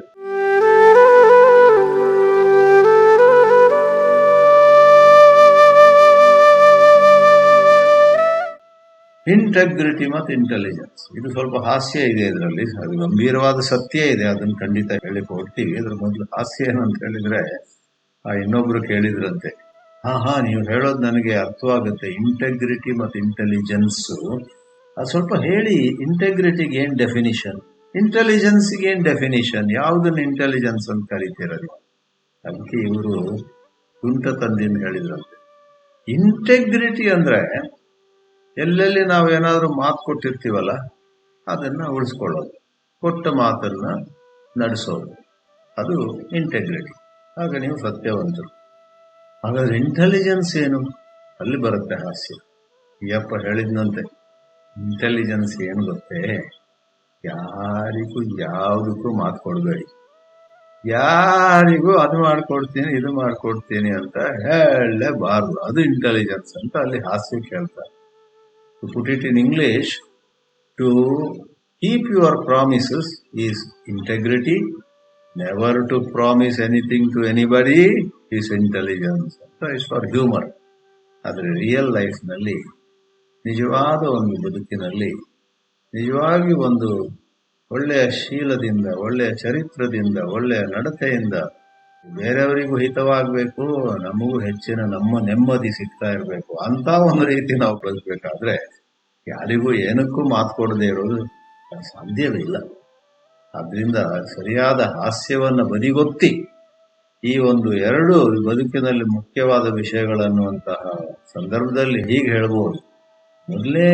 ಇಂಟೆಗ್ರಿಟಿ ಮತ್ತು ಇಂಟೆಲಿಜೆನ್ಸ್, ಇದು ಸ್ವಲ್ಪ ಹಾಸ್ಯ ಇದೆ ಇದರಲ್ಲಿ. ಅದು ಗಂಭೀರವಾದ ಸತ್ಯ ಇದೆ, ಅದನ್ನು ಖಂಡಿತ ಹೇಳಿ ಕೊಡ್ತೀವಿ. ಅದ್ರ ಮೊದಲು ಹಾಸ್ಯ ಏನಂತ ಹೇಳಿದ್ರೆ, ಇನ್ನೊಬ್ರು ಕೇಳಿದ್ರಂತೆ, ಹಾ ನೀವು ಹೇಳೋದು ನನಗೆ ಅರ್ಥವಾಗುತ್ತೆ, ಇಂಟೆಗ್ರಿಟಿ ಮತ್ತು ಇಂಟೆಲಿಜೆನ್ಸ್, ಅದು ಸ್ವಲ್ಪ ಹೇಳಿ, ಇಂಟೆಗ್ರಿಟಿಗೆ ಏನ್ ಡೆಫಿನಿಷನ್, ಇಂಟೆಲಿಜೆನ್ಸ್ಗೆ ಏನ್ ಡೆಫಿನಿಷನ್, ಯಾವುದನ್ನ ಇಂಟೆಲಿಜೆನ್ಸ್ ಅಂತ ಕರಿತೀರಲ್ಲ. ಅದಕ್ಕೆ ಇವರು ತುಂಟ ತಂದಿಂದ ಹೇಳಿದ್ರಂತೆ, ಇಂಟೆಗ್ರಿಟಿ ಅಂದ್ರೆ ಎಲ್ಲೆಲ್ಲಿ ನಾವೇನಾದ್ರೂ ಮಾತು ಕೊಟ್ಟಿರ್ತೀವಲ್ಲ ಅದನ್ನ ಉಳಿಸ್ಕೊಳ್ಳೋದು, ಕೊಟ್ಟ ಮಾತನ್ನ ನಡೆಸೋದು, ಅದು ಇಂಟೆಗ್ರಿಟಿ. ಆಗ ನೀವು ಸತ್ಯವಂತರು. ಹಾಗಾದ್ರೆ ಇಂಟೆಲಿಜೆನ್ಸ್ ಏನು? ಅಲ್ಲಿ ಬರುತ್ತೆ ಹಾಸ್ಯ. ಯಪ್ಪ ಹೇಳಿದ್ನಂತೆ, ಇಂಟೆಲಿಜೆನ್ಸ್ ಏನು ಗೊತ್ತೇ, ಯಾರಿಗೂ ಯಾವುದಕ್ಕೂ ಮಾತು ಕೊಡಬೇಡಿ, ಯಾರಿಗೂ ಅದು ಮಾಡ್ಕೊಡ್ತೀನಿ ಇದು ಮಾಡ್ಕೊಡ್ತೀನಿ ಅಂತ ಹೇಳಲೇಬಾರ್ದು, ಅದು ಇಂಟೆಲಿಜೆನ್ಸ್ ಅಂತ ಅಲ್ಲಿ ಹಾಸ್ಯ ಕೇಳ್ತಾರೆ. To put it in English, to keep your promises is integrity. Never to promise anything to anybody is intelligence. So it's for humor. ಆದರೆ ರಿಯಲ್ ಲೈಫ್ನಲ್ಲಿ, ನಿಜವಾದ ಒಂದು ಬದುಕಿನಲ್ಲಿ, ನಿಜವಾಗಿ ಒಂದು ಒಳ್ಳೆಯ ಶೀಲದಿಂದ, ಒಳ್ಳೆಯ ಚರಿತ್ರದಿಂದ, ಒಳ್ಳೆಯ ನಡತೆಯಿಂದ ಬೇರೆಯವರಿಗೂ ಹಿತವಾಗಬೇಕು, ನಮಗೂ ಹೆಚ್ಚಿನ ನಮ್ಮ ನೆಮ್ಮದಿ ಸಿಗ್ತಾ ಇರಬೇಕು ಅಂತ ಒಂದು ರೀತಿ ನಾವು ಬದುಕಬೇಕಾದ್ರೆ ಯಾರಿಗೂ ಏನಕ್ಕೂ ಮಾತು ಕೊಡದೇ ಇರೋದು ಸಾಧ್ಯವೇ ಇಲ್ಲ. ಆದ್ರಿಂದ ಸರಿಯಾದ ಹಾಸ್ಯವನ್ನ ಬದಿಗೊತ್ತಿ ಈ ಒಂದು ಎರಡು ಬದುಕಿನಲ್ಲಿ ಮುಖ್ಯವಾದ ವಿಷಯಗಳನ್ನುವಂತಹ ಸಂದರ್ಭದಲ್ಲಿ ಹೀಗೆ ಹೇಳ್ಬೋದು. ಮೊದಲೇ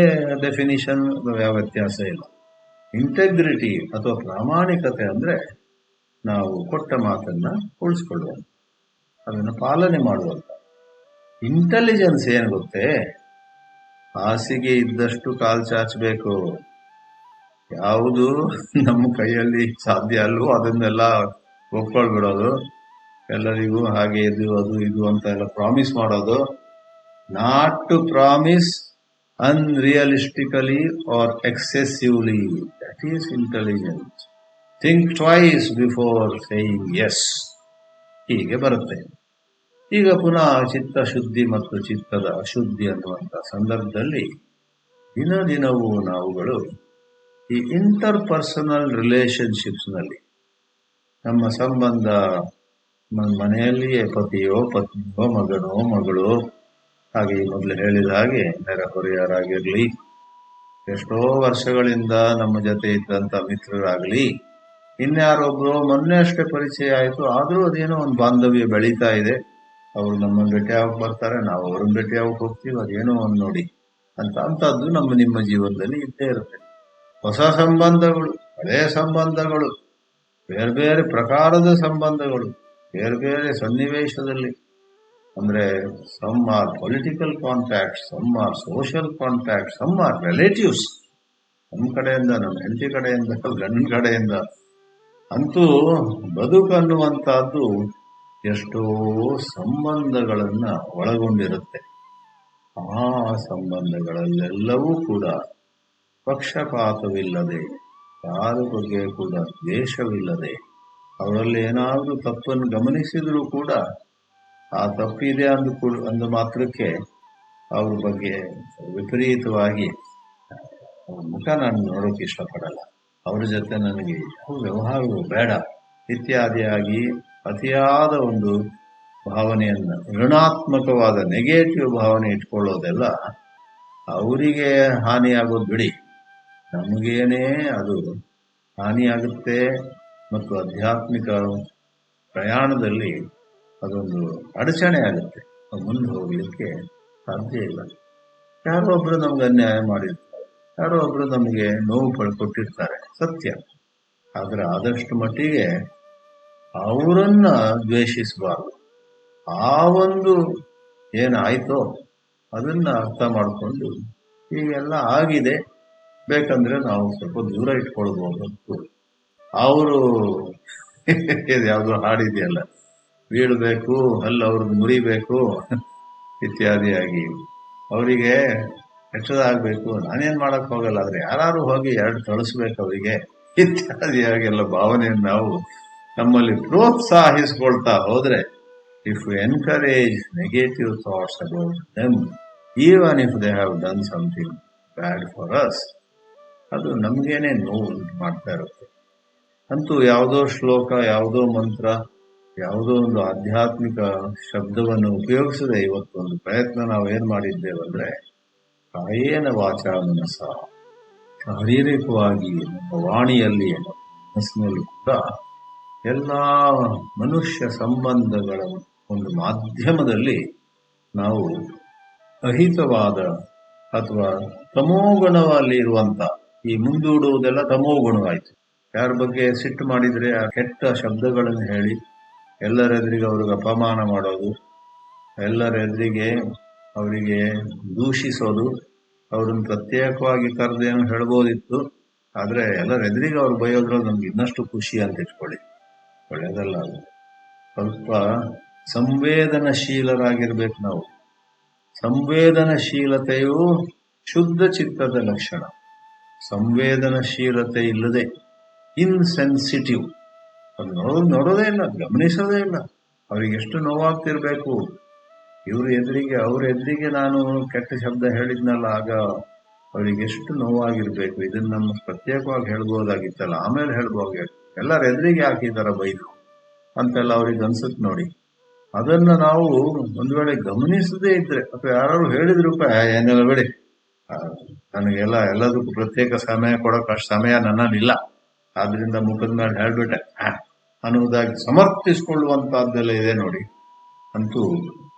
ಡೆಫಿನಿಷನ್ ಯಾವ ವ್ಯತ್ಯಾಸ ಇಲ್ಲ. ಇಂಟೆಗ್ರಿಟಿ ಅಥವಾ ಪ್ರಾಮಾಣಿಕತೆ ಅಂದ್ರೆ ನಾವು ಕೊಟ್ಟ ಮಾತನ್ನ ಉಳಿಸ್ಕೊಳ್ಳುವಂತ, ಅದನ್ನು ಪಾಲನೆ ಮಾಡುವಂತ. ಇಂಟೆಲಿಜೆನ್ಸ್ ಏನು ಗೊತ್ತೇ, ಹಾಸಿಗೆ ಇದ್ದಷ್ಟು ಕಾಲು ಚಾಚಬೇಕು, ಯಾವುದು ನಮ್ಮ ಕೈಯಲ್ಲಿ ಸಾಧ್ಯ ಅಲ್ವೋ ಅದನ್ನೆಲ್ಲ ಒಪ್ಕೊಳ್ಬಿಡೋದು, ಎಲ್ಲರಿಗೂ ಹಾಗೆ ಇದು ಅದು ಇದು ಅಂತ ಎಲ್ಲ ಪ್ರಾಮಿಸ್ ಮಾಡೋದು. Not to promise unrealistically or excessively, that is intelligence. Think twice before saying yes, ಹೀಗೆ ಬರುತ್ತೆ. ಈಗ ಪುನಃ ಚಿತ್ತ ಶುದ್ಧಿ ಮತ್ತು ಚಿತ್ತದ ಅಶುದ್ಧಿ ಅನ್ನುವಂಥ ಸಂದರ್ಭದಲ್ಲಿ ದಿನವೂ ನಾವುಗಳು ಈ ಇಂಟರ್ ಪರ್ಸನಲ್ ರಿಲೇಶನ್ಶಿಪ್ಸ್ನಲ್ಲಿ ನಮ್ಮ ಸಂಬಂಧ, ಮನೆಯಲ್ಲಿಯೇ ಪತಿಯೋ ಪತ್ನಿಯೋ, ಮಗನೋ ಮಗಳು, ಹಾಗೆ ಈ ಮೊದಲು ಹೇಳಿದ ಹಾಗೆ ನೆರೆಹೊರೆಯರಾಗಿರ್ಲಿ, ಎಷ್ಟೋ ವರ್ಷಗಳಿಂದ ನಮ್ಮ ಜೊತೆ ಇದ್ದಂಥ ಮಿತ್ರರಾಗಲಿ, ಇನ್ಯಾರೊಬ್ರು ಮೊನ್ನೆ ಅಷ್ಟೇ ಪರಿಚಯ ಆಯಿತು, ಆದರೂ ಅದೇನೋ ಒಂದು ಬಾಂಧವ್ಯ ಬೆಳೀತಾ ಇದೆ. ಅವರು ನಮ್ಮನ್ನು ಭೇಟಿಯಾಗಿ ಬರ್ತಾರೆ, ನಾವು ಅವ್ರನ್ನ ಭೇಟಿಯಾಗಿ ಹೋಗ್ತೀವಿ, ಅದೇನೋ ಒಂದು ನೋಡಿ ಅಂತದ್ದು ನಿಮ್ಮ ಜೀವನದಲ್ಲಿ ಇದ್ದೇ ಇರುತ್ತೆ. ಹೊಸ ಸಂಬಂಧಗಳು, ಹಳೆಯ ಸಂಬಂಧಗಳು, ಬೇರೆ ಬೇರೆ ಪ್ರಕಾರದ ಸಂಬಂಧಗಳು, ಬೇರೆ ಬೇರೆ ಸನ್ನಿವೇಶದಲ್ಲಿ. ಅಂದ್ರೆ some are political contact, some are social contact, some are relatives, ನಮ್ಮ ಕಡೆಯಿಂದ, ನಮ್ಮ ಹೆಂಡತಿ ಕಡೆಯಿಂದ, ಗಂಡನ ಕಡೆಯಿಂದ. ಅಂತೂ ಬದುಕನ್ನುವಂತಹದ್ದು ಎಷ್ಟೋ ಸಂಬಂಧಗಳನ್ನ ಒಳಗೊಂಡಿರುತ್ತೆ. ಆ ಸಂಬಂಧಗಳಲ್ಲೆಲ್ಲವೂ ಕೂಡ ಪಕ್ಷಪಾತವಿಲ್ಲದೆ, ಯಾರ ಬಗ್ಗೆ ಕೂಡ ದ್ವೇಷವಿಲ್ಲದೆ, ಅವರಲ್ಲಿ ಏನಾದರೂ ತಪ್ಪನ್ನು ಗಮನಿಸಿದರೂ ಕೂಡ ಆ ತಪ್ಪಿದೆ ಅಂದು ಮಾತ್ರಕ್ಕೆ ಅವ್ರ ಬಗ್ಗೆ ವಿಪರೀತವಾಗಿ ಮುಖ ನಾನು ನೋಡೋಕೆ ಇಷ್ಟಪಡಲ್ಲ, ಅವ್ರ ಜೊತೆ ನನಗೆ ಯಾವ ವ್ಯವಹಾರವೂ ಬೇಡ ಇತ್ಯಾದಿಯಾಗಿ ಅತಿಯಾದ ಒಂದು ಭಾವನೆಯನ್ನ, ಋಣಾತ್ಮಕವಾದ ನೆಗೆಟಿವ್ ಭಾವನೆ ಇಟ್ಕೊಳ್ಳೋದೆಲ್ಲ ಅವರಿಗೆ ಹಾನಿಯಾಗೋದು ಬಿಡಿ, ನಮಗೇನೇ ಅದು ಹಾನಿಯಾಗುತ್ತೆ. ಮತ್ತು ಆಧ್ಯಾತ್ಮಿಕ ಪ್ರಯಾಣದಲ್ಲಿ ಅದೊಂದು ಅಡಚಣೆ ಆಗುತ್ತೆ, ಮುಂದೆ ಹೋಗ್ಲಿಕ್ಕೆ ಸಾಧ್ಯ ಇಲ್ಲ. ಯಾರೋ ಒಬ್ರು ನಮ್ಗೆ ಅನ್ಯಾಯ ಮಾಡಿರ್ತಾರೆ, ಯಾರೋ ಒಬ್ರು ನಮಗೆ ನೋವು ಕೊಟ್ಟಿರ್ತಾರೆ, ಸತ್ಯ. ಆದ್ರೆ ಆದಷ್ಟು ಮಟ್ಟಿಗೆ ಅವರನ್ನ ದ್ವೇಷಿಸಬಾರ್ದು. ಆ ಒಂದು ಏನಾಯ್ತೋ ಅದನ್ನ ಅರ್ಥ ಮಾಡಿಕೊಂಡು ಹೀಗೆಲ್ಲ ಆಗಿದೆ, ಬೇಕಂದ್ರೆ ನಾವು ಸ್ವಲ್ಪ ದೂರ ಇಟ್ಕೊಳ್ಬಹುದು ಅಂತ ಅವರು ಯಾವ್ದೋ ಹಾಡಿದೆಯಲ್ಲ, ಬೀಳ್ಬೇಕು ಅಲ್ಲಿ ಅವ್ರದ್ದು ಮುರಿಬೇಕು ಇತ್ಯಾದಿಯಾಗಿ ಅವರಿಗೆ ಕೆಟ್ಟದಾಗಬೇಕು, ನಾನೇನ್ ಮಾಡಕ್ ಹೋಗಲ್ಲ, ಆದ್ರೆ ಯಾರು ಹೋಗಿ ಎರಡು ಕಳಿಸ್ಬೇಕು ಅವರಿಗೆ ಇತ್ಯಾದಿಯಾಗೆಲ್ಲ ಭಾವನೆಯನ್ನು ನಾವು ನಮ್ಮಲ್ಲಿ ಪ್ರೋತ್ಸಾಹಿಸ್ಕೊಳ್ತಾ ಹೋದ್ರೆ, if you encourage negative thoughts about them even if they have done something bad for us, ಅದು ನಮ್ಗೇನೆ ನೋವು ಉಂಟು ಮಾಡ್ತಾ ಇರುತ್ತೆ. ಅಂತೂ ಯಾವುದೋ ಶ್ಲೋಕ, ಯಾವುದೋ ಮಂತ್ರ, ಯಾವುದೋ ಒಂದು ಆಧ್ಯಾತ್ಮಿಕ ಶಬ್ದವನ್ನು ಉಪಯೋಗಿಸದೆ ಇವತ್ತೊಂದು ಪ್ರಯತ್ನ ನಾವು ಏನ್ ಮಾಡಿದ್ದೇವಂದ್ರೆ, ಕಾಯೇನ ವಾಚ ಮನಸ, ಶಾರೀರಿಕವಾಗಿ ನಮ್ಮ ವಾಣಿಯಲ್ಲಿ ಮನಸ್ಸಿನಲ್ಲಿ ಕೂಡ ಎಲ್ಲ ಮನುಷ್ಯ ಸಂಬಂಧಗಳ ಒಂದು ಮಾಧ್ಯಮದಲ್ಲಿ ನಾವು ಅಹಿತವಾದ ಅಥವಾ ತಮೋಗುಣದಲ್ಲಿ ಇರುವಂತ ಈ ಮುಂದೂಡುವುದೆಲ್ಲ ತಮೋಗುಣವಾಯಿತು. ಯಾರ ಬಗ್ಗೆ ಸಿಟ್ಟು ಮಾಡಿದ್ರೆ ಆ ಕೆಟ್ಟ ಶಬ್ದಗಳನ್ನು ಹೇಳಿ ಎಲ್ಲರೆದುರಿಗೆ ಅವ್ರಿಗೆ ಅಪಮಾನ ಮಾಡೋದು, ಎಲ್ಲರೆದುರಿಗೆ ಅವರಿಗೆ ದೂಷಿಸೋದು, ಅವ್ರನ್ನ ಪ್ರತ್ಯೇಕವಾಗಿ ಕರೆದೇನು ಹೇಳ್ಬೋದಿತ್ತು, ಆದ್ರೆ ಎಲ್ಲರೆದುರಿಗೆ ಅವ್ರು ಬೈಯೋದ್ರಲ್ಲಿ ನಮ್ಗೆ ಇನ್ನಷ್ಟು ಖುಷಿ ಅಂತ ಇಟ್ಕೊಳ್ಳಿ, ಒಳ್ಳೇದಲ್ಲ ಅದು. ಸ್ವಲ್ಪ ಸಂವೇದನಶೀಲರಾಗಿರ್ಬೇಕು ನಾವು. ಸಂವೇದನಶೀಲತೆಯು ಶುದ್ಧ ಚಿತ್ತದ ಲಕ್ಷಣ. ಸಂವೇದನಶೀಲತೆ ಇಲ್ಲದೆ ಇನ್ಸೆನ್ಸಿಟಿವ್, ಅದು ನೋಡೋದೇ ಇಲ್ಲ, ಗಮನಿಸೋದೇ ಇಲ್ಲ. ಅವ್ರಿಗೆ ಎಷ್ಟು ನೋವಾಗ್ತಿರ್ಬೇಕು. ಇವ್ರ ಎದುರಿಗೆ, ಅವ್ರ ಎದುರಿಗೆ ನಾನು ಕೆಟ್ಟ ಶಬ್ದ ಹೇಳಿದ್ನಲ್ಲ, ಆಗ ಅವ್ರಿಗೆ ಎಷ್ಟು ನೋವಾಗಿರ್ಬೇಕು. ಇದನ್ನ ನಮ್ಮ ಪ್ರತ್ಯೇಕವಾಗಿ ಹೇಳ್ಬೋದಾಗಿತ್ತಲ್ಲ, ಆಮೇಲೆ ಹೇಳ್ಬೋದು, ಎಲ್ಲರ ಎದುರಿಗೆ ಹಾಕಿದಾರ ಬೈದು ಅಂತೆಲ್ಲ ಅವ್ರಿಗೆ ಅನ್ಸುತ್ತೆ ನೋಡಿ. ಅದನ್ನ ನಾವು ಒಂದ್ ವೇಳೆ ಗಮನಿಸದೇ ಇದ್ರೆ, ಅಥವಾ ಯಾರು ಹೇಳಿದ್ರೂಪ ಏನೆಲ್ಲ ಬಿಡಿ, ನನಗೆಲ್ಲ ಎಲ್ಲದಕ್ಕೂ ಪ್ರತ್ಯೇಕ ಸಮಯ ಕೊಡೋಕೆ ಅಷ್ಟು ಸಮಯ ನನ್ನಲ್ಲಿಲ್ಲ, ಆದ್ರಿಂದ ಮುಖದ ಮೇಲೆ ಹೇಳ್ಬಿಟ್ಟೆ ಅನ್ನುವುದಾಗಿ ಸಮರ್ಥಿಸಿಕೊಳ್ಳುವಂತಹದ್ದೆಲ್ಲ ಇದೆ ನೋಡಿ. ಅಂತೂ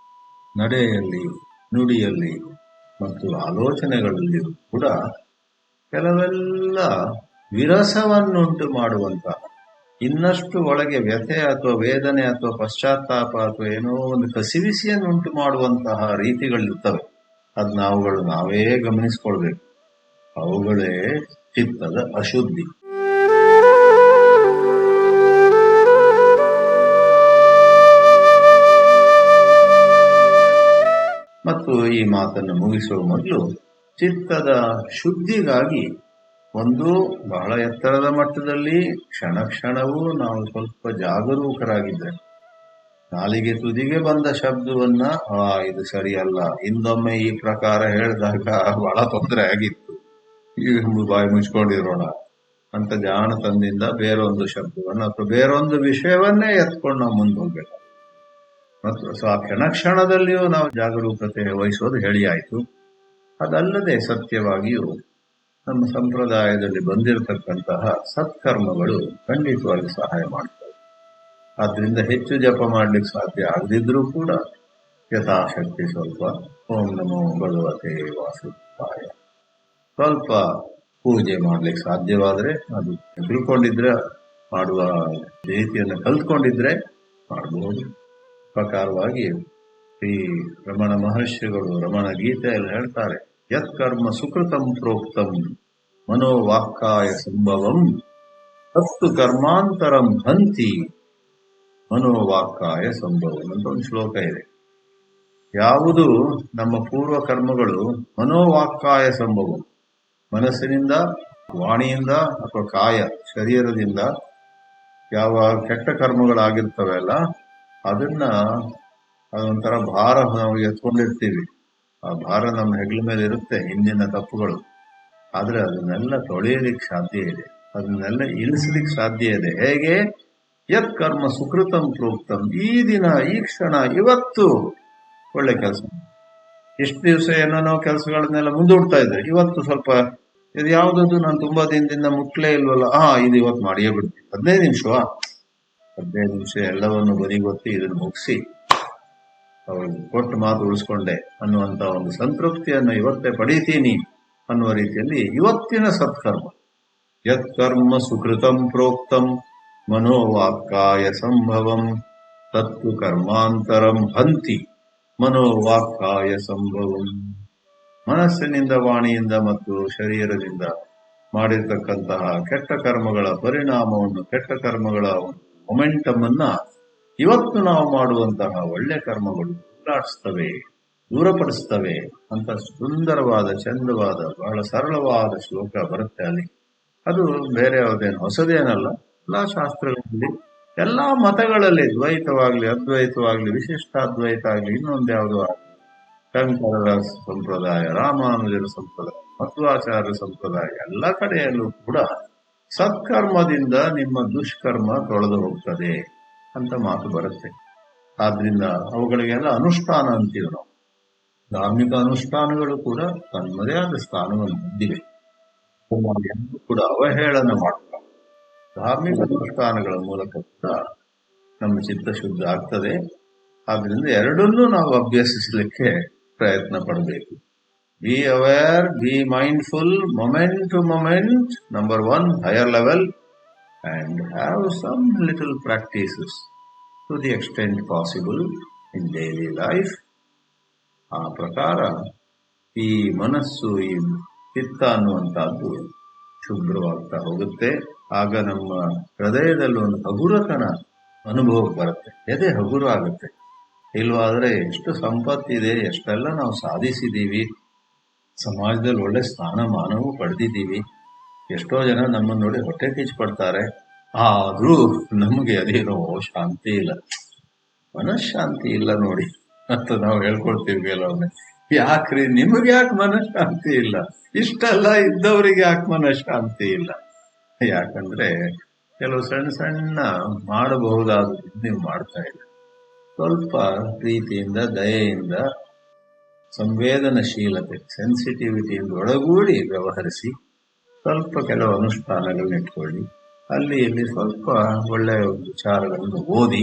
ನಡೆಯಲ್ಲಿ, ನುಡಿಯಲ್ಲಿ ಮತ್ತು ಆಲೋಚನೆಗಳಲ್ಲಿ ಕೂಡ ಕೆಲವೆಲ್ಲ ವಿರಸವನ್ನುಂಟು ಮಾಡುವಂತಹ, ಇನ್ನಷ್ಟು ಒಳಗೆ ವ್ಯಥೆ ಅಥವಾ ವೇದನೆ ಅಥವಾ ಪಶ್ಚಾತ್ತಾಪ ಅಥವಾ ಏನೋ ಒಂದು ಕಸಿವಿಸಿಯನ್ನು ಉಂಟು ಮಾಡುವಂತಹ ರೀತಿಗಳಿರ್ತವೆ. ಅದನ್ನ ಅವುಗಳು ನಾವೇ ಗಮನಿಸ್ಕೊಳ್ಬೇಕು. ಅವುಗಳೇ ಚಿತ್ತದ ಅಶುದ್ಧಿ. ಮತ್ತು ಈ ಮಾತನ್ನು ಮುಗಿಸುವ ಮೊದಲು, ಚಿತ್ತದ ಶುದ್ಧಿಗಾಗಿ ಒಂದು ಬಹಳ ಎತ್ತರದ ಮಟ್ಟದಲ್ಲಿ ಕ್ಷಣ ಕ್ಷಣವೂ ನಾವು ಸ್ವಲ್ಪ ಜಾಗರೂಕರಾಗಿದ್ದರೆ, ನಾಲಿಗೆ ತುದಿಗೆ ಬಂದ ಶಬ್ದವನ್ನ ಇದು ಸರಿಯಲ್ಲ, ಹಿಂದೊಮ್ಮೆ ಈ ಪ್ರಕಾರ ಹೇಳಿದಾಗ ಬಹಳ ತೊಂದರೆ ಆಗಿತ್ತು, ಈಗ ಬಾಯಿ ಮುಚ್ಕೊಂಡಿರೋಣ ಅಂತ ಜಾಣತನದಿಂದ ಬೇರೊಂದು ಶಬ್ದವನ್ನು ಅಥವಾ ಬೇರೊಂದು ವಿಷಯವನ್ನೇ ಎತ್ಕೊಂಡು ನಾವು ಮುಂದೆ ಹೋಗ್ಬೇಕು. ಮತ್ತು ಆ ಕ್ಷಣದಲ್ಲಿಯೂ ನಾವು ಜಾಗರೂಕತೆ ವಹಿಸೋದು ಹೇಳಿ ಆಯ್ತು. ಅದಲ್ಲದೆ ಸತ್ಯವಾಗಿಯೂ ನಮ್ಮ ಸಂಪ್ರದಾಯದಲ್ಲಿ ಬಂದಿರತಕ್ಕಂತಹ ಸತ್ಕರ್ಮಗಳು ಖಂಡಿತವಾಗಿ ಸಹಾಯ ಮಾಡ್ತವೆ. ಆದ್ರಿಂದ ಹೆಚ್ಚು ಜಪ ಮಾಡ್ಲಿಕ್ಕೆ ಸಾಧ್ಯ ಆಗದಿದ್ರೂ ಕೂಡ ಯಥಾಶಕ್ತಿ ಸ್ವಲ್ಪ ಓಂ ನಮೋ ಭಗವತೆ ವಾಸುದೇವಾಯ ಸ್ವಲ್ಪ ಪೂಜೆ ಮಾಡ್ಲಿಕ್ಕೆ ಸಾಧ್ಯವಾದ್ರೆ, ಅದು ತಿಳ್ಕೊಂಡಿದ್ರೆ, ಮಾಡುವ ರೀತಿಯನ್ನು ಕಲ್ತ್ಕೊಂಡಿದ್ರೆ ಮಾಡಬಹುದು. ಪ್ರಕಾರವಾಗಿ ಶ್ರೀ ರಮಣ ಮಹರ್ಷಿಗಳು ರಮಣ ಗೀತೆಯಲ್ಲಿ ಹೇಳ್ತಾರೆ, ಯತ್ ಕರ್ಮ ಸುಕೃತಂ ಪ್ರೋಕ್ತಂ ಮನೋವಾಕ್ಕಾಯ ಸಂಭವಂ ತತ್ತು ಕರ್ಮಾಂತರಂ ಹಂತಿ ಮನೋವಾಕ್ಕಾಯ ಸಂಭವಂ ಅಂತ ಒಂದು ಶ್ಲೋಕ ಇದೆ. ಯಾವುದು ನಮ್ಮ ಪೂರ್ವ ಕರ್ಮಗಳು ಮನೋವಾಕ್ಕಾಯ ಸಂಭವಂ, ಮನಸ್ಸಿನಿಂದ, ವಾಣಿಯಿಂದ ಅಥವಾ ಕಾಯ ಶರೀರದಿಂದ ಯಾವ ಕೆಟ್ಟ ಕರ್ಮಗಳಾಗಿರ್ತವೆ ಅಲ್ಲ, ಅದೊಂಥರ ಭಾರ ನಾವು ಎತ್ಕೊಂಡಿರ್ತೀವಿ. ಆ ಭಾರ ನಮ್ಮ ಹೆಗ್ಲ ಮೇಲೆ ಇರುತ್ತೆ, ಹಿಂದಿನ ತಪ್ಪುಗಳು. ಆದ್ರೆ ಅದನ್ನೆಲ್ಲ ತೊಳೆಯಲಿಕ್ಕೆ ಸಾಧ್ಯ ಇದೆ, ಅದನ್ನೆಲ್ಲ ಇಳಿಸ್ಲಿಕ್ಕೆ ಸಾಧ್ಯ ಇದೆ. ಹೇಗೆ? ಯತ್ ಕರ್ಮ ಸುಕೃತಂ ಪ್ರೋಕ್ತಂ, ಈ ದಿನ, ಈ ಕ್ಷಣ, ಇವತ್ತು ಒಳ್ಳೆ ಕೆಲಸ. ಇಷ್ಟು ದಿವಸ ಏನೋ ಕೆಲಸಗಳನ್ನೆಲ್ಲ ಮುಂದೂಡ್ತಾ ಇದ್ರೆ, ಇವತ್ತು ಸ್ವಲ್ಪ ಇದು ಯಾವ್ದದು ನಾನು ತುಂಬಾ ದಿನದಿಂದ ಮುಟ್ಲೇ ಇಲ್ವಲ್ಲ, ಇದು ಇವತ್ತು ಮಾಡಿಯೇ ಬಿಡ್ತೀನಿ, 15 ನಿಮಿಷ ಎಲ್ಲವನ್ನು ಬದಿಗೊತ್ತಿ ಇದನ್ನು ಮುಗಿಸಿ ಅವ್ರಿಗೆ ಕೊಟ್ಟು ಮಾತು ಉಳಿಸ್ಕೊಂಡೆ ಅನ್ನುವಂತ ಒಂದು ಸಂತೃಪ್ತಿಯನ್ನು ಇವತ್ತೇ ಪಡೀತೀನಿ ಅನ್ನುವ ರೀತಿಯಲ್ಲಿ ಇವತ್ತಿನ ಸತ್ಕರ್ಮ. ಯತ್ ಕರ್ಮ ಸುಕೃತಂ ಪ್ರೋಕ್ತಂ ಮನೋವಾಕ್ಕಾಯ ಸಂಭವಂ ತತ್ತು ಕರ್ಮಾಂತರಂ ಹಂತಿ ಮನೋವಾಕ್ಕಾಯ ಸಂಭವಂ. ಮನಸ್ಸಿನಿಂದ, ವಾಣಿಯಿಂದ ಮತ್ತು ಶರೀರದಿಂದ ಮಾಡಿರ್ತಕ್ಕಂತಹ ಕೆಟ್ಟ ಕರ್ಮಗಳ ಪರಿಣಾಮವನ್ನು, ಕೆಟ್ಟ ಕರ್ಮಗಳ ಮೊಮೆಂಟಮ್ ಅನ್ನ ಇವತ್ತು ನಾವು ಮಾಡುವಂತಹ ಒಳ್ಳೆ ಕರ್ಮಗಳು ಹೋಗಲಾಡಿಸ್ತವೆ, ದೂರಪಡಿಸ್ತವೆ ಅಂತ ಸುಂದರವಾದ, ಚಂದವಾದ, ಬಹಳ ಸರಳವಾದ ಶ್ಲೋಕ ಬರುತ್ತೆ ಅಲ್ಲಿ. ಅದು ಬೇರೆ ಯಾವುದೇನು ಹೊಸದೇನಲ್ಲ. ಎಲ್ಲಾ ಶಾಸ್ತ್ರಗಳಲ್ಲಿ, ಎಲ್ಲಾ ಮತಗಳಲ್ಲಿ, ದ್ವೈತವಾಗ್ಲಿ, ಅದ್ವೈತವಾಗ್ಲಿ, ವಿಶಿಷ್ಟಾದ್ವೈತ ಆಗ್ಲಿ, ಇನ್ನೊಂದು ಯಾವುದೋ ಆಗಲಿ, ಶಂಕರರ ಸಂಪ್ರದಾಯ, ರಾಮಾನುಜರ ಸಂಪ್ರದಾಯ, ಮಧ್ವಾಚಾರ್ಯ ಸಂಪ್ರದಾಯ, ಎಲ್ಲ ಕಡೆಯಲ್ಲೂ ಕೂಡ ಸತ್ಕರ್ಮದಿಂದ ನಿಮ್ಮ ದುಷ್ಕರ್ಮ ತೊಳೆದು ಹೋಗ್ತದೆ ಅಂತ ಮಾತು ಬರುತ್ತೆ. ಆದ್ರಿಂದ ಅವುಗಳಿಗೆಲ್ಲ ಅನುಷ್ಠಾನ ಅಂತೀವಿ ನಾವು. ಧಾರ್ಮಿಕ ಅನುಷ್ಠಾನಗಳು ಕೂಡ ತನ್ನದೇ ಆದ ಸ್ಥಾನವನ್ನು ಹೊಂದಿವೆ. ಎಂದು ಕೂಡ ಅವಹೇಳನ ಮಾಡ್ತಾರೆ. ಧಾರ್ಮಿಕ ಅನುಷ್ಠಾನಗಳ ಮೂಲಕ ಕೂಡ ನಮ್ಮ ಚಿತ್ತ ಶುದ್ಧ ಆಗ್ತದೆ. ಆದ್ರಿಂದ ಎರಡನ್ನೂ ನಾವು ಅಭ್ಯಸಿಸಲಿಕ್ಕೆ ಪ್ರಯತ್ನ ಪಡಬೇಕು. Be aware, be mindful, moment to moment, number 1 higher level, and have some little practices to the extent possible in daily life. ಆ ಪ್ರಕಾರ ಈ ಮನಸ್ಸು, ಈ ಚಿತ್ತ ಅನ್ನುವಂಥದ್ದು ಶುಭ್ರವಾಗ್ತಾ ಹೋಗುತ್ತೆ. ಆಗ ನಮ್ಮ ಹೃದಯದಲ್ಲಿ ಒಂದು ಹಗುರತನ ಅನುಭವಕ್ಕೆ ಬರುತ್ತೆ. ಎದೆ ಹಗುರ ಆಗುತ್ತೆ. ಇಲ್ವಾದ್ರೆ ಎಷ್ಟು ಸಂಪತ್ತಿದೆ, ಎಷ್ಟೆಲ್ಲ ನಾವು ಸಾಧಿಸಿದ್ದೀವಿ, ಸಮಾಜದಲ್ಲಿ ಒಳ್ಳೆ ಸ್ಥಾನಮಾನವೂ ಪಡೆದಿದ್ದೀವಿ, ಎಷ್ಟೋ ಜನ ನಮ್ಮನ್ನು ನೋಡಿ ಹೊಟ್ಟೆ ಕಿಚ್ಚು ಪಡ್ತಾರೆ, ಆದ್ರೂ ನಮಗೆ ಅದೇನೋ ಶಾಂತಿ ಇಲ್ಲ, ಮನಃಶಾಂತಿ ಇಲ್ಲ ನೋಡಿ ಅಂತ ನಾವು ಹೇಳ್ಕೊಳ್ತೀವಿ ಕೆಲವೊಮ್ಮೆ. ಯಾಕ್ರಿ, ನಿಮಗೆ ಯಾಕೆ ಮನಃಶಾಂತಿ ಇಲ್ಲ? ಇಷ್ಟೆಲ್ಲ ಇದ್ದವರಿಗೆ ಯಾಕೆ ಮನಃಶಾಂತಿ ಇಲ್ಲ? ಯಾಕಂದ್ರೆ ಕೆಲವು ಸಣ್ಣ ಸಣ್ಣ ಮಾಡಬಹುದಾದ ನೀವು ಮಾಡ್ತಾ ಇಲ್ಲ. ಸ್ವಲ್ಪ ಪ್ರೀತಿಯಿಂದ, ದಯೆಯಿಂದ, ಸಂವೇದನಶೀಲತೆ, ಸೆನ್ಸಿಟಿವಿಟಿಯಿಂದ ಒಳಗೂಡಿ ವ್ಯವಹರಿಸಿ ಸ್ವಲ್ಪ ಕೆಲವು ಅನುಷ್ಠಾನಗಳನ್ನ ಇಟ್ಕೊಳ್ಳಿ. ಅಲ್ಲಿ ಇಲ್ಲಿ ಸ್ವಲ್ಪ ಒಳ್ಳೆಯ ವಿಚಾರಗಳನ್ನು ಓದಿ.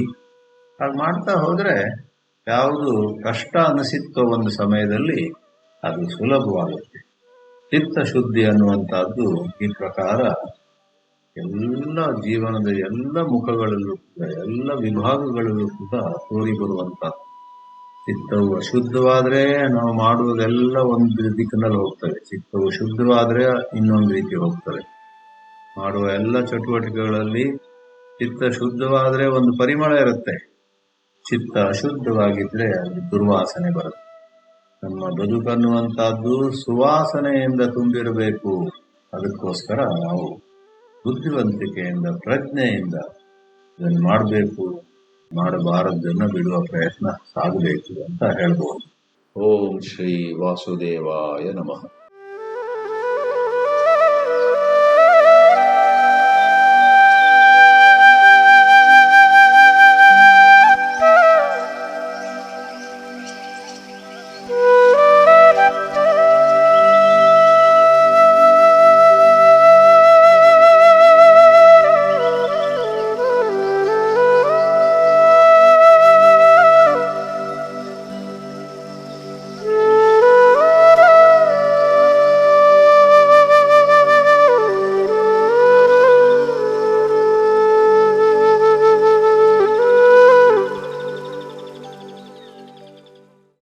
ಹಾಗೆ ಮಾಡ್ತಾ ಹೋದ್ರೆ ಯಾವುದು ಕಷ್ಟ ಅನಿಸಿತ್ತೋ ಒಂದು ಸಮಯದಲ್ಲಿ ಅದು ಸುಲಭವಾಗುತ್ತೆ. ಚಿತ್ತ ಶುದ್ಧಿ ಅನ್ನುವಂಥದ್ದು ಈ ಪ್ರಕಾರ ಎಲ್ಲ ಜೀವನದ ಎಲ್ಲ ಮುಖಗಳಲ್ಲೂ ಕೂಡ, ಎಲ್ಲ ವಿಭಾಗಗಳಲ್ಲೂ ಕೂಡ ತೋರಿ ಬರುವಂತಹದ್ದು. ಚಿತ್ತವು ಅಶುದ್ಧವಾದ್ರೆ ನಾವು ಮಾಡುವುದೆಲ್ಲ ಒಂದು ದಿಕ್ಕಿನಲ್ಲಿ ಹೋಗ್ತವೆ, ಚಿತ್ತವು ಶುದ್ಧವಾದ್ರೆ ಇನ್ನೊಂದು ರೀತಿ ಹೋಗ್ತವೆ. ಮಾಡುವ ಎಲ್ಲ ಚಟುವಟಿಕೆಗಳಲ್ಲಿ ಚಿತ್ತ ಶುದ್ಧವಾದ್ರೆ ಒಂದು ಪರಿಮಳ ಇರುತ್ತೆ, ಚಿತ್ತ ಅಶುದ್ಧವಾಗಿದ್ರೆ ಅದು ದುರ್ವಾಸನೆ ಬರುತ್ತೆ. ನಮ್ಮ ಬದುಕನ್ನುವಂತಹದ್ದು ಸುವಾಸನೆಯಿಂದ ತುಂಬಿರಬೇಕು. ಅದಕ್ಕೋಸ್ಕರ ನಾವು ಬುದ್ಧಿವಂತಿಕೆಯಿಂದ, ಪ್ರಜ್ಞೆಯಿಂದ ಇದನ್ನು ಮಾಡಬೇಕು, ಮಾಡಬಾರದನ್ನು ಬಿಡುವ ಪ್ರಯತ್ನ ಸಾಗಬೇಕು ಅಂತ ಹೇಳ್ಬೋದು. ಓಂ ಶ್ರೀ ವಾಸುದೇವಾಯ ನಮಃ.